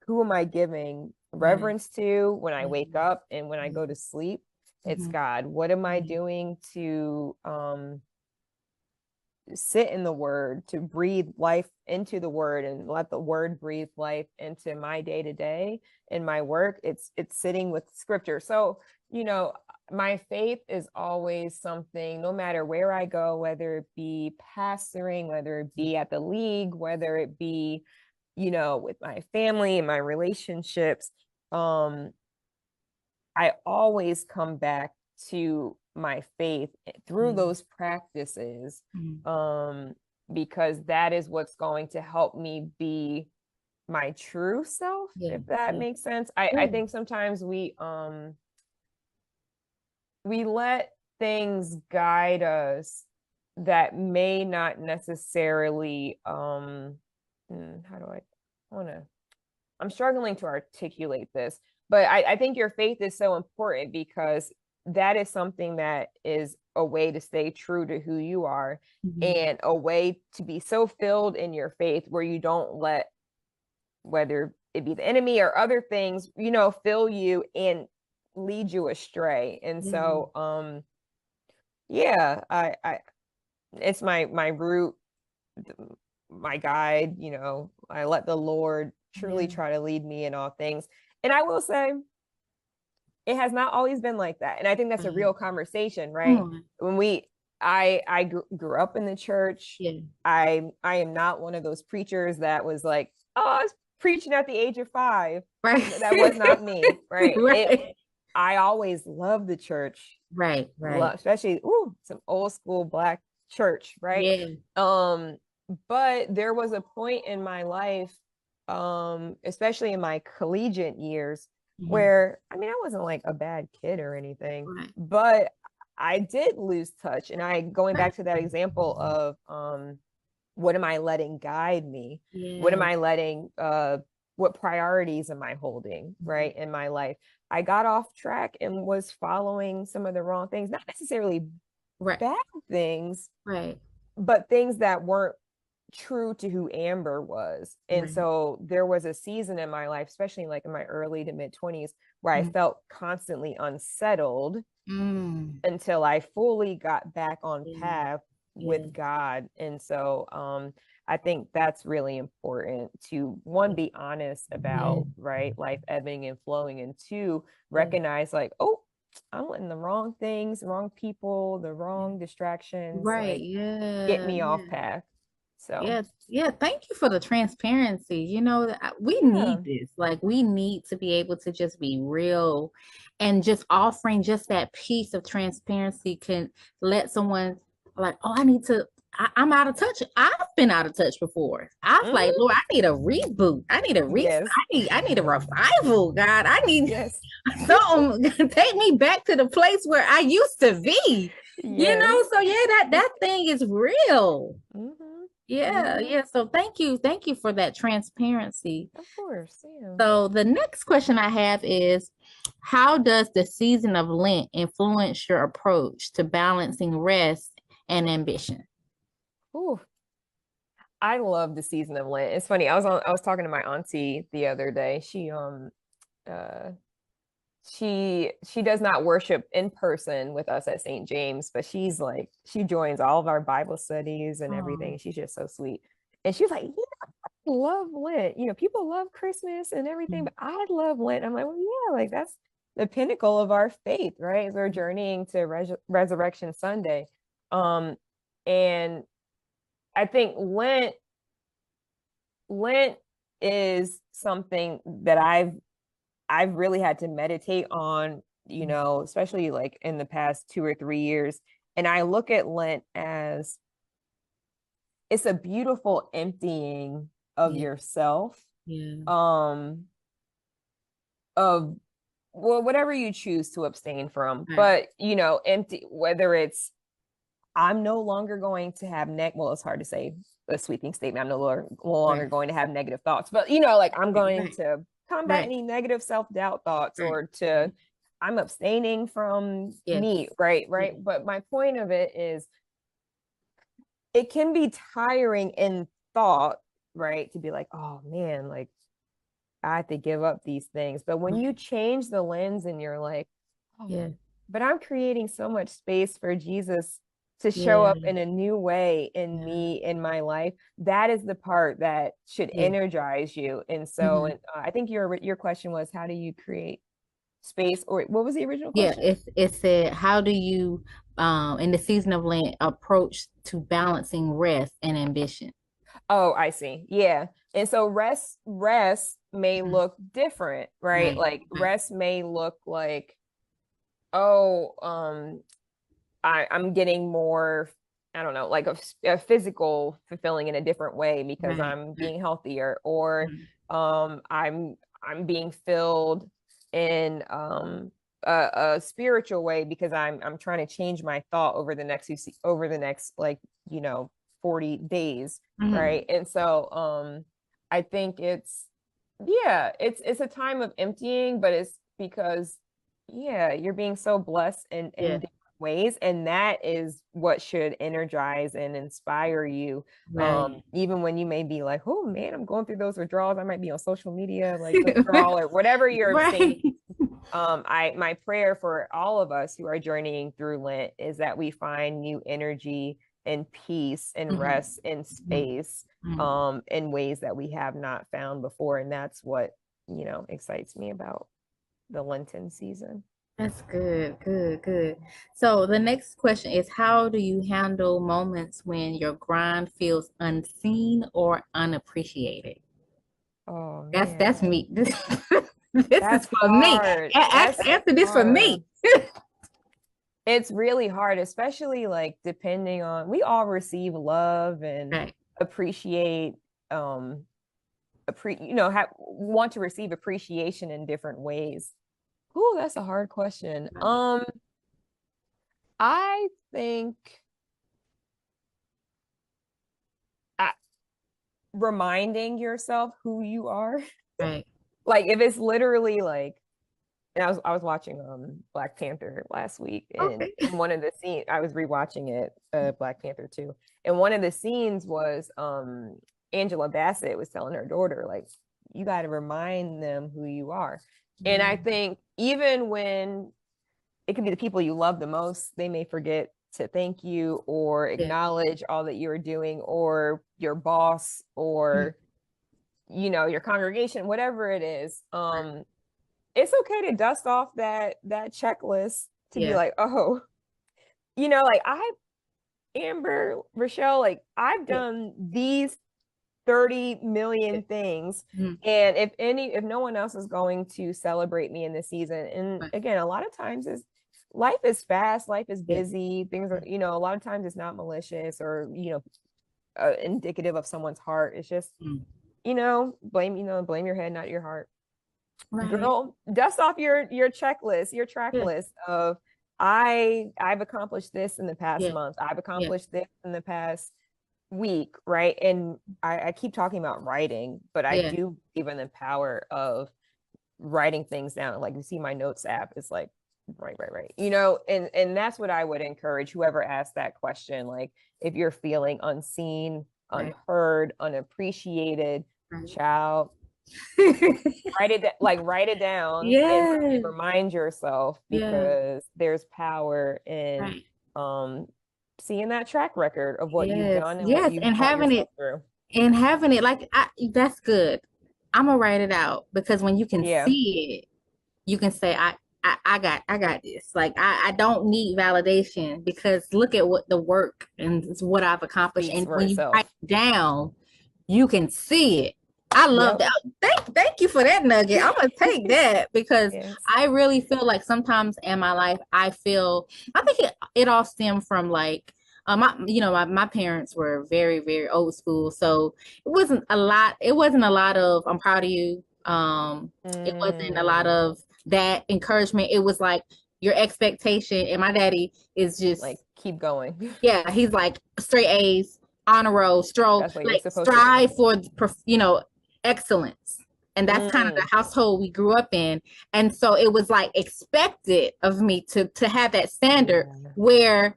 who am I giving reverence to when I wake up and when I go to sleep? It's God. What am I doing to sit in the word, to breathe life into the word and let the word breathe life into my day to day in my work? It's sitting with scripture. So, my faith is always something, no matter where I go, whether it be pastoring, whether it be at the league, whether it be, with my family and my relationships, I always come back to my faith through those practices, because that is what's going to help me be my true self, if that makes sense. I think sometimes we let things guide us that may not necessarily I'm struggling to articulate this, But I think your faith is so important because that is something that is a way to stay true to who you are, and a way to be so filled in your faith where you don't let, whether it be the enemy or other things, fill you and lead you astray. And so, yeah, I it's my root, my guide. I let the Lord truly try to lead me in all things. And I will say, it has not always been like that. And I think that's a real conversation, right? When I grew up in the church. I am not one of those preachers that was like, oh, I was preaching at the age of 5. Right. That was not me. Right. Right. I always loved the church. Right. Especially some old school Black church, right? Yeah. But there was a point in my life, especially in my collegiate years, where I wasn't like a bad kid or anything, but I did lose touch. And going back to that example of what am I letting guide me? What am I letting what priorities am I holding, right, in my life? I got off track and was following some of the wrong things, not necessarily bad things, but things that weren't true to who Amber was. And so there was a season in my life, especially like in my early to mid 20s, where I felt constantly unsettled until I fully got back on path with God. And so I think that's really important to, one, be honest about, right, life ebbing and flowing, and two, recognize like, oh, I'm letting the wrong things, wrong people, the wrong distractions, like, get me off path. So yeah, thank you for the transparency. We need this. Like, we need to be able to just be real, and just offering just that piece of transparency can let someone like, oh, I'm out of touch. I've been out of touch before. I've like, Lord, I need a reboot. I need a reset. I need a revival, God. I need something. Take me back to the place where I used to be. So yeah, that thing is real. Yeah. So thank you for that transparency. Of course. So the next question I have is, how does the season of Lent influence your approach to balancing rest and ambition? Ooh, I love the season of Lent. It's funny. I was talking to my auntie the other day. She does not worship in person with us at St. James, but she joins all of our Bible studies and everything. She's just so sweet. And she was like, yeah, I love Lent. People love Christmas and everything, but I love Lent. I'm like, well, yeah, like that's the pinnacle of our faith, right? As we're journeying to Resurrection Sunday. And I think Lent is something that I've really had to meditate on, especially like in the past 2 or 3 years. And I look at Lent as, it's a beautiful emptying of yourself, of, well, whatever you choose to abstain from, but empty, whether it's, I'm no longer going to have well, it's hard to say a sweeping statement. I'm no longer going to have negative thoughts, but like, I'm going to combat any negative self-doubt thoughts, or I'm abstaining from meat, right? But my point of it is, it can be tiring in thought, right, to be like, oh man, like, I have to give up these things. But when you change the lens and you're like, oh, but I'm creating so much space for Jesus to show up in a new way in me, in my life, that is the part that should energize you. And so I think your question was, how do you create space, or what was the original question? It said, how do you in the season of Lent approach to balancing rest and ambition? Oh, I see. Yeah. And so rest may look different, right? Like rest may look like, oh, I'm getting more, I don't know, like a physical fulfilling in a different way because I'm being healthier, or I'm being filled in a spiritual way because I'm trying to change my thought over the next like 40 days, right? And so I think it's Yeah, it's a time of emptying, but it's because yeah, you're being so blessed in Yeah, different ways, and that is what should energize and inspire you. right. Even when you may be like, oh man, I'm going through those withdrawals. I might be on social media like withdrawal or whatever you're abstaining. Right. I my prayer for all of us who are journeying through Lent is that we find new energy and peace and Mhm, rest and mhm, space mhm. in ways that we have not found before. And that's what, excites me about the Lenten season. That's good, good, good. So the next question is, how do you handle moments when your grind feels unseen or unappreciated? Oh That's man, me. This is that's for me. hard. That's Answer this for hard. me. It's really hard, especially like depending on, we all receive love and Right, appreciate um want to receive appreciation in different ways. Ooh, that's a hard question. right, I think I, reminding yourself who you are, right. like if it's literally like, and I was watching Black Panther last week, and Okay. in one of the scenes I was rewatching it, Black Panther 2, and one of the scenes was Angela Bassett was telling her daughter like, you got to remind them who you are. And I Mm, think even when it could be the people you love the most, they may forget to thank you or yeah. acknowledge all that you're doing, or your boss, Mm, or your congregation, whatever it is. right. It's okay to dust off that checklist to be Yeah. like, oh, like Amber, Rochelle, like I've Yeah. done these 30 Yeah. million things. Mhm, And if no one else is going to celebrate me in this season, and right. again, a lot of times is life is fast, life is Yeah. busy, things are, Mm, a lot of times it's not malicious or, indicative of someone's heart. It's just, mm. blame your head, not your heart. Right. Girl, dust off your checklist, your track Yeah. list of I've accomplished this in the past Yeah. month. I've Yeah. accomplished this in the past week, right? And I keep talking about writing, but I Yeah. do believe in the power of writing things down. Like you see my notes app, it's like right. And that's what I would encourage whoever asked that question. Like if you're feeling unseen, Right. unheard, unappreciated, Right. child, write it down and Yeah. remind yourself, Yeah. because there's power in Right. um seeing that track record of what you've Yes. done and what Yes. you've brought yourself through. And having it like that's good. I'm gonna write it out because when you can Yeah, see it, you can say, I got this. Like I don't need validation because look at what the work and it's what I've accomplished. speaks And for when you write itself. it down, you can see it. I love Yep. that. Thank you for that nugget. I'm gonna take that because Yes. I really feel like sometimes in my life I think it all stemmed from like my parents were very, very old school. So it wasn't a lot of I'm proud of you. It wasn't a lot Mm, of that encouragement. It was like your expectation. And my daddy is just like keep going. yeah, he's like straight A's, honor roll, stroll, That's what you're like supposed to do. strive for excellence. And that's kind of the Mm, household we grew up in. And so it was like expected of me to have that standard yeah, where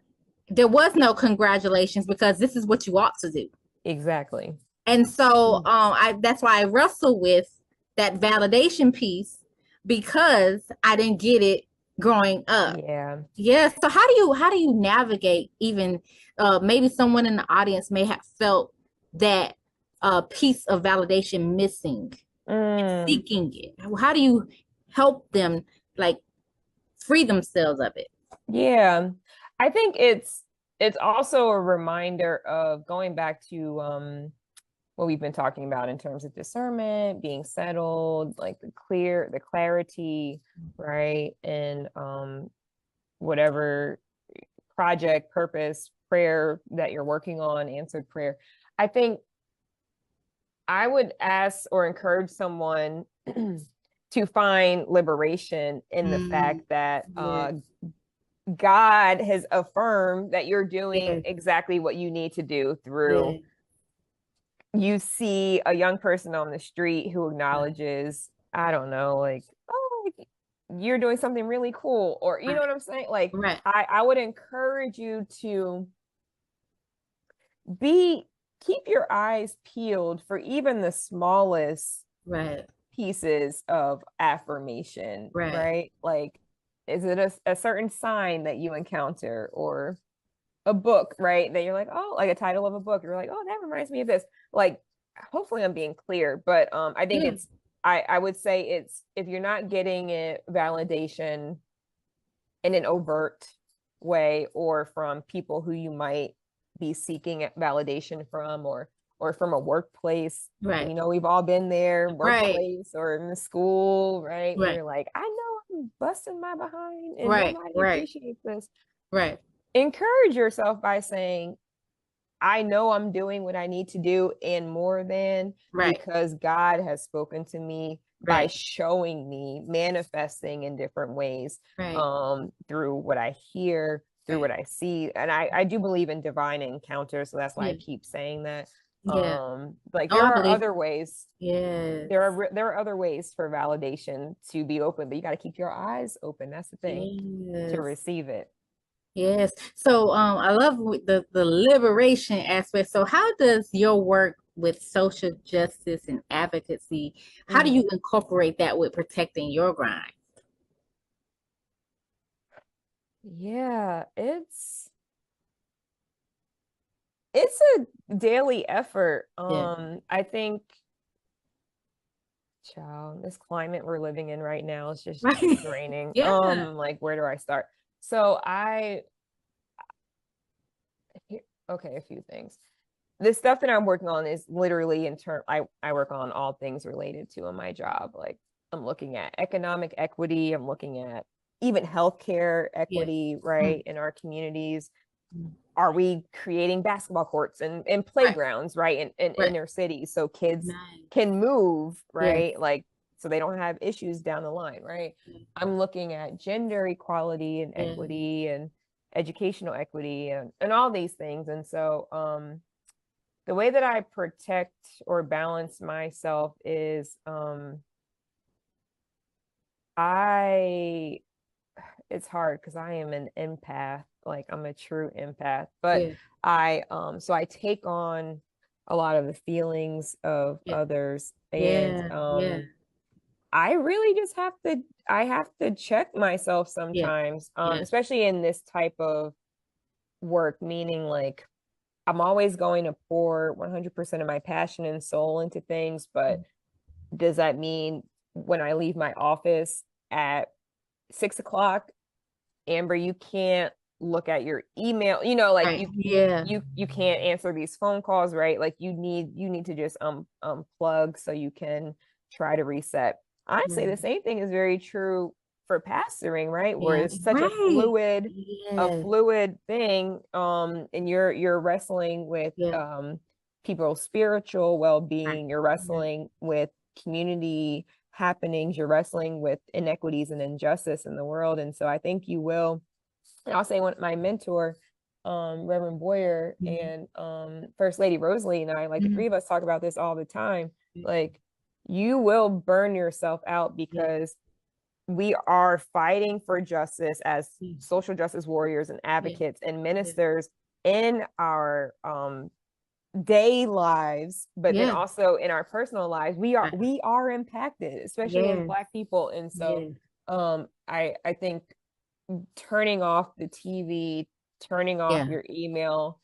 there was no congratulations because this is what you ought to do. exactly. And so Mm, I that's why I wrestle with that validation piece because I didn't get it growing up. yeah. Yeah. So how do you navigate even maybe someone in the audience may have felt that piece of validation missing and Mm, seeking it. How do you help them like free themselves of it? yeah. I think it's also a reminder of going back to what we've been talking about in terms of discernment, being settled, like the clarity, right? And whatever project, purpose, prayer that you're working on, answered prayer. I think I would ask or encourage someone to find liberation in the Mm, fact that yeah, God has affirmed that you're doing yeah, exactly what you need to do through yeah, you see a young person on the street who Right. acknowledges, I don't know, like, oh, like, you're doing something really cool, or you know Right. what I'm saying? Like, Right. I would encourage you to be keep your eyes peeled for even the smallest Right. pieces of affirmation, Right. right? Like, is it a certain sign that you encounter, or a book, right? That you're like, oh, like a title of a book. You're like, oh, that reminds me of this. Like, hopefully I'm being clear, but I think Yeah. it's I would say it's, if you're not getting it validation in an overt way, or from people who you might be seeking validation from, or from a workplace. Right. You know, we've all been there, Right. workplace or in the school, right? Where Right. you're like, I know I'm busting my behind and Right. nobody Right. appreciates this. Right. Encourage yourself by saying, I know I'm doing what I need to do and more than, Right. because God has spoken to me by Right. showing me, manifesting in different ways, Right. through what I hear, through Right. what I see. And I do believe in divine encounters, so that's why I Yeah. keep saying that. Yeah. Like, Oh, there I are believe. other ways. Yes. There are other ways for validation to be open, but you got to keep your eyes open. That's the thing, to Yes. receive it. Yes. So I love the liberation aspect. So how does your work with social justice and advocacy, how do Mhm. you incorporate that with protecting your grind? Yeah, it's a daily effort. Yeah. I think, child, this climate we're living in right now is just Right. draining. Yeah. Like, where do I start? So okay, a few things. The stuff that I'm working on is literally in turn, I work on all things related to in my job. Like, I'm looking at economic equity, I'm looking at even healthcare Yeah. equity, Mm, right, in our communities. mm. Are we creating basketball courts and Right. playgrounds, right, in Right. inner cities, so kids Nice. can move, Yes. right, like, so they don't have issues down the line, right? I'm looking at gender equality and Yeah. equity and educational equity and all these things. And so the way that I protect or balance myself is, I it's hard because I am an empath. Like, I'm a true empath, but Yeah. I take on a lot of the feelings of Yeah. others, and Yeah. Yeah. I really just I have to check myself Yeah. sometimes, Yeah. especially in this type of work, meaning, like, I'm always going to pour 100% of my passion and soul into things, but does that mean when I leave my office at 6 o'clock, Amber, you can't look at your email, like, Right. Yeah. you can't answer these phone calls, right? Like, you need to just unplug so you can try to reset. Honestly, Yeah. the same thing is very true for pastoring, right? Where Yeah. it's such Right. a Yes. fluid thing, and you're wrestling with Yeah. people's spiritual Right. well-being, you're Right. wrestling with community happenings, you're wrestling with inequities and injustice in the world. And so I think you will, and I'll say, one my mentor, Reverend Boyer, Mhm. and First Lady Rosalie and I, like, the Mhm. three of us talk about this all the time. Like, you will burn yourself out Yeah. because we are fighting for justice as Yeah. social justice warriors and Yeah. advocates and Yeah. ministers in our day lives, but then Yeah. also in our personal lives. Right. We are impacted, especially as Yes. Black people. And so Yes. I think turning off the TV, turning off Yeah. your email,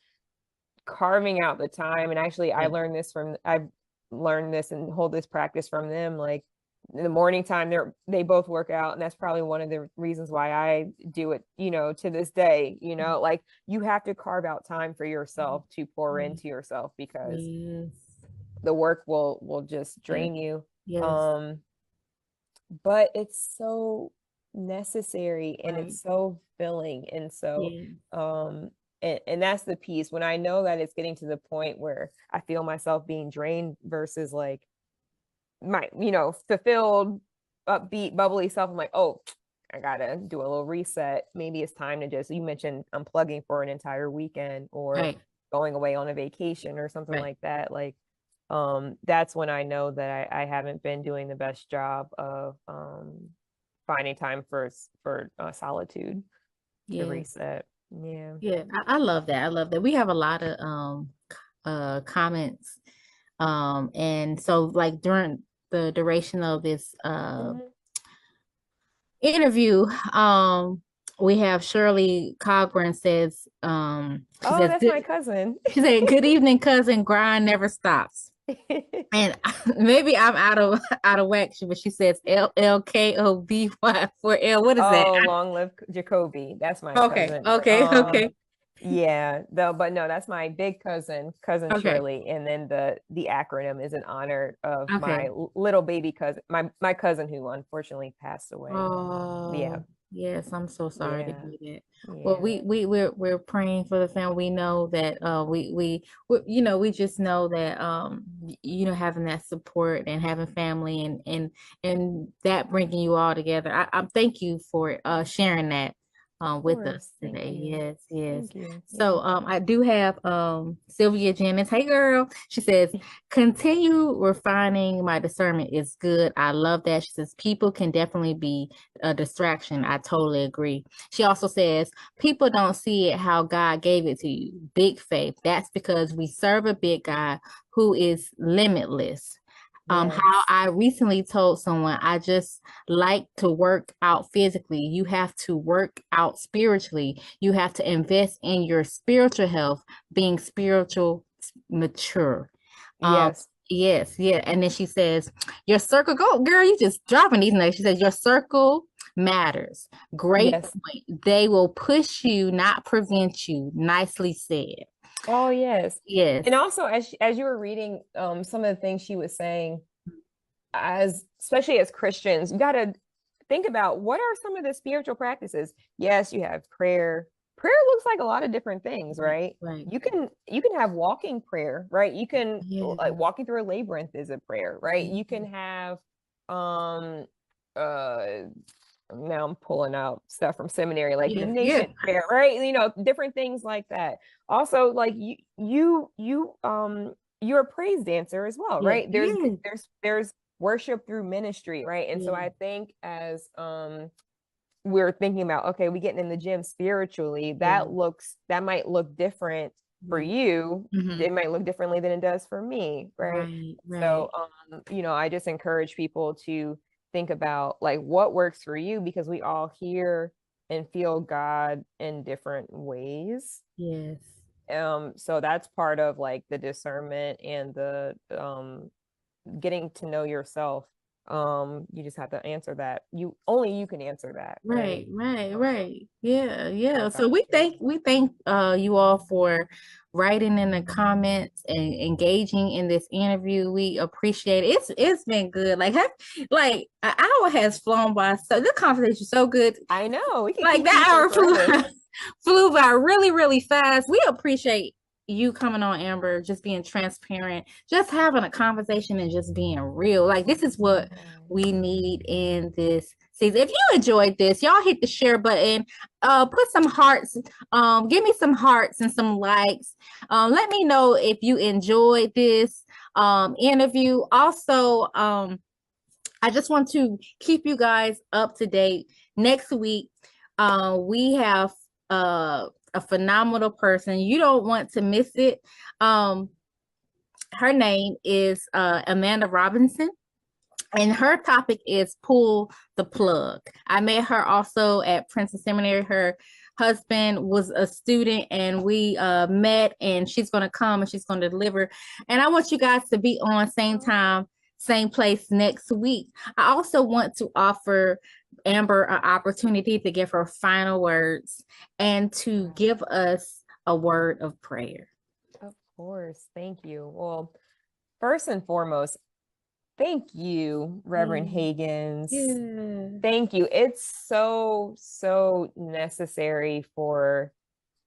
carving out the time. And actually, Yeah. I've learned this and hold this practice from them. Like, in the morning time, they both work out, and that's probably one of the reasons why I do it, to this day. Like, you have to carve out time for yourself to pour Mhm. into yourself, because Yes. the work will just Yes. drain you. Yes. Um, but it's so necessary, and Right. it's so filling. And so Yeah. and that's the piece, when I know that it's getting to the point where I feel myself being drained versus, like, my, fulfilled, upbeat, bubbly self. I'm like, oh, I gotta do a little reset. Maybe it's time to just, you mentioned unplugging for an entire weekend, or Right. going away on a vacation or something Right. like that. Like, that's when I know that I haven't been doing the best job of finding time for solitude to Yeah. reset. Yeah. Yeah. I love that. I love that. We have a lot of comments. And so like during the duration of this Mhm. interview, we have Shirley Cogburn says, she Oh, says, that's good, my cousin. she said, good evening, cousin. Grind never stops. And maybe I'm out of whack, but she says LLKOBY for L. What is that? Oh, long live Jacoby. That's my Okay, cousin. okay, okay, Yeah, though, but no, that's my big cousin okay, Shirley, and then the acronym is in honor of my okay. little baby cousin, my cousin who unfortunately passed away. Yeah, Oh, yes, I'm so sorry to yeah, hear that. Well, yeah. we're praying for the family. We know that we you know, we just know that you know, having that support and having family and that bringing you all together. I thank you for sharing that Of with us course. Thank today. you. Yes, yes. Thank you. So Yeah. I do have Sylvia Janice. Hey girl. She says, continue refining my discernment is good. I love that. She says people can definitely be a distraction. I totally agree. She also says people don't see it how God gave it to you. Big faith. That's because we serve a big God who is limitless. How Yes. I recently told someone I just like to work out physically. You have to work out spiritually. You have to invest in your spiritual health, being spiritual mature. Um, Yes. yes, yeah. And then she says, your circle, go, girl, you just dropping these notes. She says, your circle matters. Great Yes. point. They will push you, not prevent you. Nicely said. Oh, yes. And Yes. also, as you were reading some of the things she was saying, as especially as Christians, you got to think about what are some of the spiritual practices. Yes, you have prayer. Prayer looks like a lot of different things, Right, right? right. You can have walking prayer, right? You can Yeah, like walking through a labyrinth is a prayer, right? yeah, You can have um uh now I'm pulling out stuff from seminary, like yeah, yeah, divination prayer, right? Different things like that. Also, like you're a praise dancer as well, yeah, right? There's yeah, there's worship through ministry, right? And so yeah, I think as we're thinking about, okay, we getting in the gym spiritually, yeah, that might look different for yeah. you. Hmm. It might look differently than it does for me, right? Right, So right. I just encourage people to think about like what works for you, because we all hear and feel God in different ways. Yes. So that's part of like the discernment and the getting to know yourself. You just have to answer that. You can answer that, right? Right, right, Um, right. Yeah, yeah. how So God shows you. we thank you all for writing in the comments and engaging in this interview. We appreciate it. It's been good. Like an hour has flown by. So this conversation is so good. I know we could Like keep that these for hour flew forever. flew by really, really fast. We appreciate you coming on, Amber, just being transparent, just having a conversation and just being real. Like this is what we need in this season. If you enjoyed this, y'all hit the share button, put some hearts, give me some hearts and some likes. Let me know if you enjoyed this interview. Also, I just want to keep you guys up to date. Next week, we have a phenomenal person. You don't want to miss it. Um, her name is Amanda Robinson, and her topic is pull the plug. I met her also at Princeton Seminary. Her husband was a student, and we met, and she's going to come and she's going to deliver. And I want you guys to be on same time, same place next week. I also want to offer Amber an opportunity to give her final words and to give us a word of prayer. Of course. Thank you. Well, first and foremost, thank you, Reverend Yeah. Higgins. Yeah. Thank you. It's so, so necessary for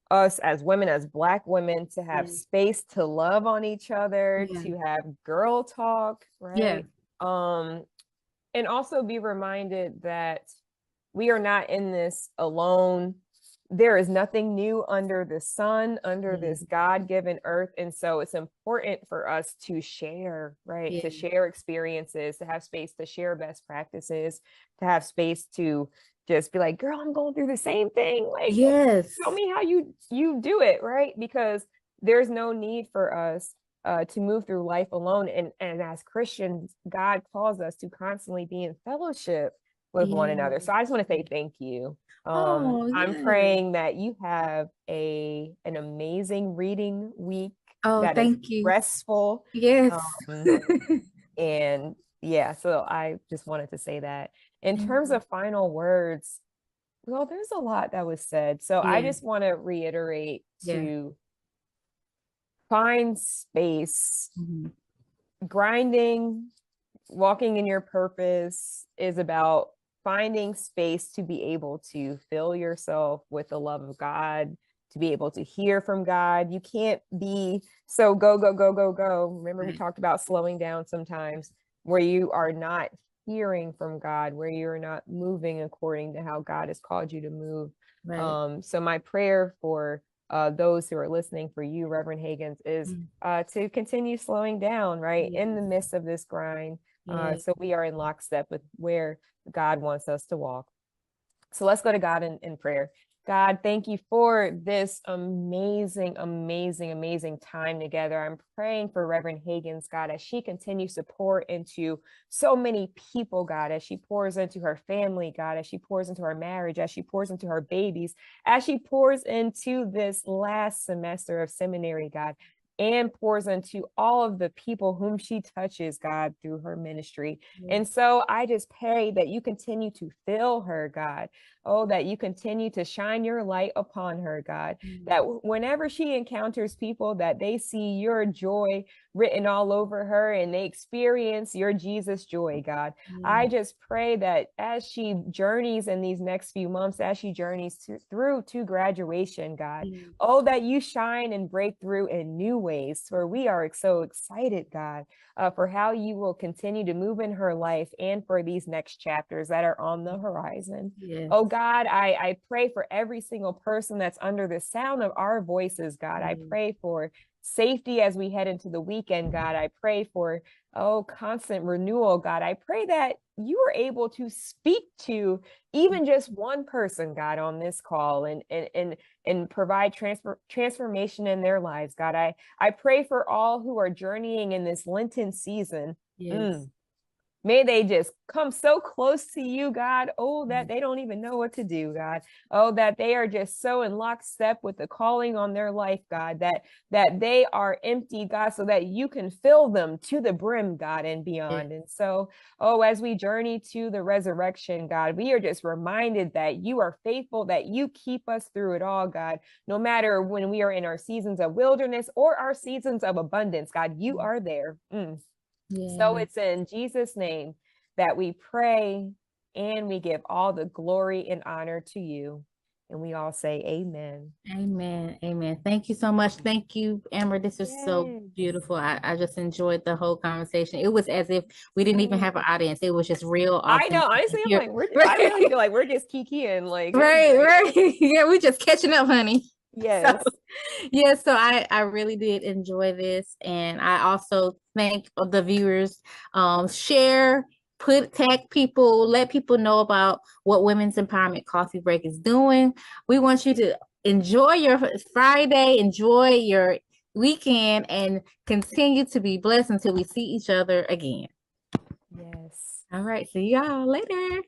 us as women, as Black women, to have Yeah. space to love on each other, Yeah. to have girl talk, Yeah. right? And also be reminded that we are not in this alone. there is nothing new under the sun, under Yeah. this God-given earth. And so it's important for us to share, right? To Yeah. share experiences, to have space to share best practices, to have space to just be like, girl, I'm going through the same thing. Like, Yes. tell me how you do it, right? Because there's no need for us to move through life alone. And as Christians, God calls us to constantly be in fellowship with one Yeah. another. So I just want to say thank you. Oh, I'm yes. praying that you have an amazing reading week Oh, that is thank you. restful. Yes. Um, and yeah, so I just wanted to say that. In terms of final words, well, there's a lot that was said. So I Yeah. just want to reiterate Yeah. to find space. Mhm. Grinding, walking in your purpose is about finding space to be able to fill yourself with the love of God, to be able to hear from God. You can't be so go, go, go, go, go. Remember, we Right. talked about slowing down sometimes, where you are not hearing from God, where you're not moving according to how God has called you to move. Right. So my prayer for those who are listening, for you, Reverend Higgins, is Mm. to continue slowing down, right, in the Yes. midst of this grind. Yes. So we are in lockstep with where God wants us to walk. So let's go to God in prayer. God, thank you for this amazing, amazing, amazing time together. I'm praying for Reverend Higgins, God, as she continues to pour into so many people, God, as she pours into her family, God, as she pours into her marriage, as she pours into her babies, as she pours into this last semester of seminary, God, and pours into all of the people whom she touches, God, through her ministry. Yes. And so I just pray that you continue to fill her, God. Oh, that you continue to shine your light upon her, God, Mm. that whenever she encounters people, that they see your joy written all over her and they experience your Jesus joy, God. Yeah. I just pray that as she journeys in these next few months, as she journeys through to graduation, God, Mm. oh, that you shine and break through in new ways, for we are so excited, God, for how you will continue to move in her life and for these next chapters that are on the horizon. Yes. Oh God, I pray for every single person that's under the sound of our voices, God. I Mm. pray for safety as we head into the weekend, God. I pray for, oh, constant renewal, God. I pray that you are able to speak to even just one person, God, on this call and provide transformation in their lives, God. I pray for all who are journeying in this Lenten season. Yes. Mm. May they just come so close to you, God. Oh, that Mm. they don't even know what to do, God. Oh, that they are just so in lockstep with the calling on their life, God, that they are empty, God, so that you can fill them to the brim, God, and Yes. beyond. And so, oh, as we journey to the resurrection, God, we are just reminded that you are faithful, that you keep us through it all, God. No matter when we are in our seasons of wilderness or our seasons of abundance, God, you Mm. are there. So Yeah. it's in Jesus' name that we pray and we give all the glory and honor to you. And we all say amen. Amen. Amen. Thank you so much. Thank you, Amber. This is so Yes. beautiful. I just enjoyed the whole conversation. It was as if we didn't even have an audience. It was just real I know. authentic. Honestly, I'm Here. like, I Right. really feel like we're just kikiing. Like, this is Right, great. right. Yeah, we just catching up, honey. So Yes. yeah, so I really did enjoy this, and I also thank the viewers. Share, tag people, let people know about what Women's Empowerment Coffee Break is doing. We want you to enjoy your Friday, enjoy your weekend, and continue to be blessed until we see each other again. Yes. All right, see y'all later.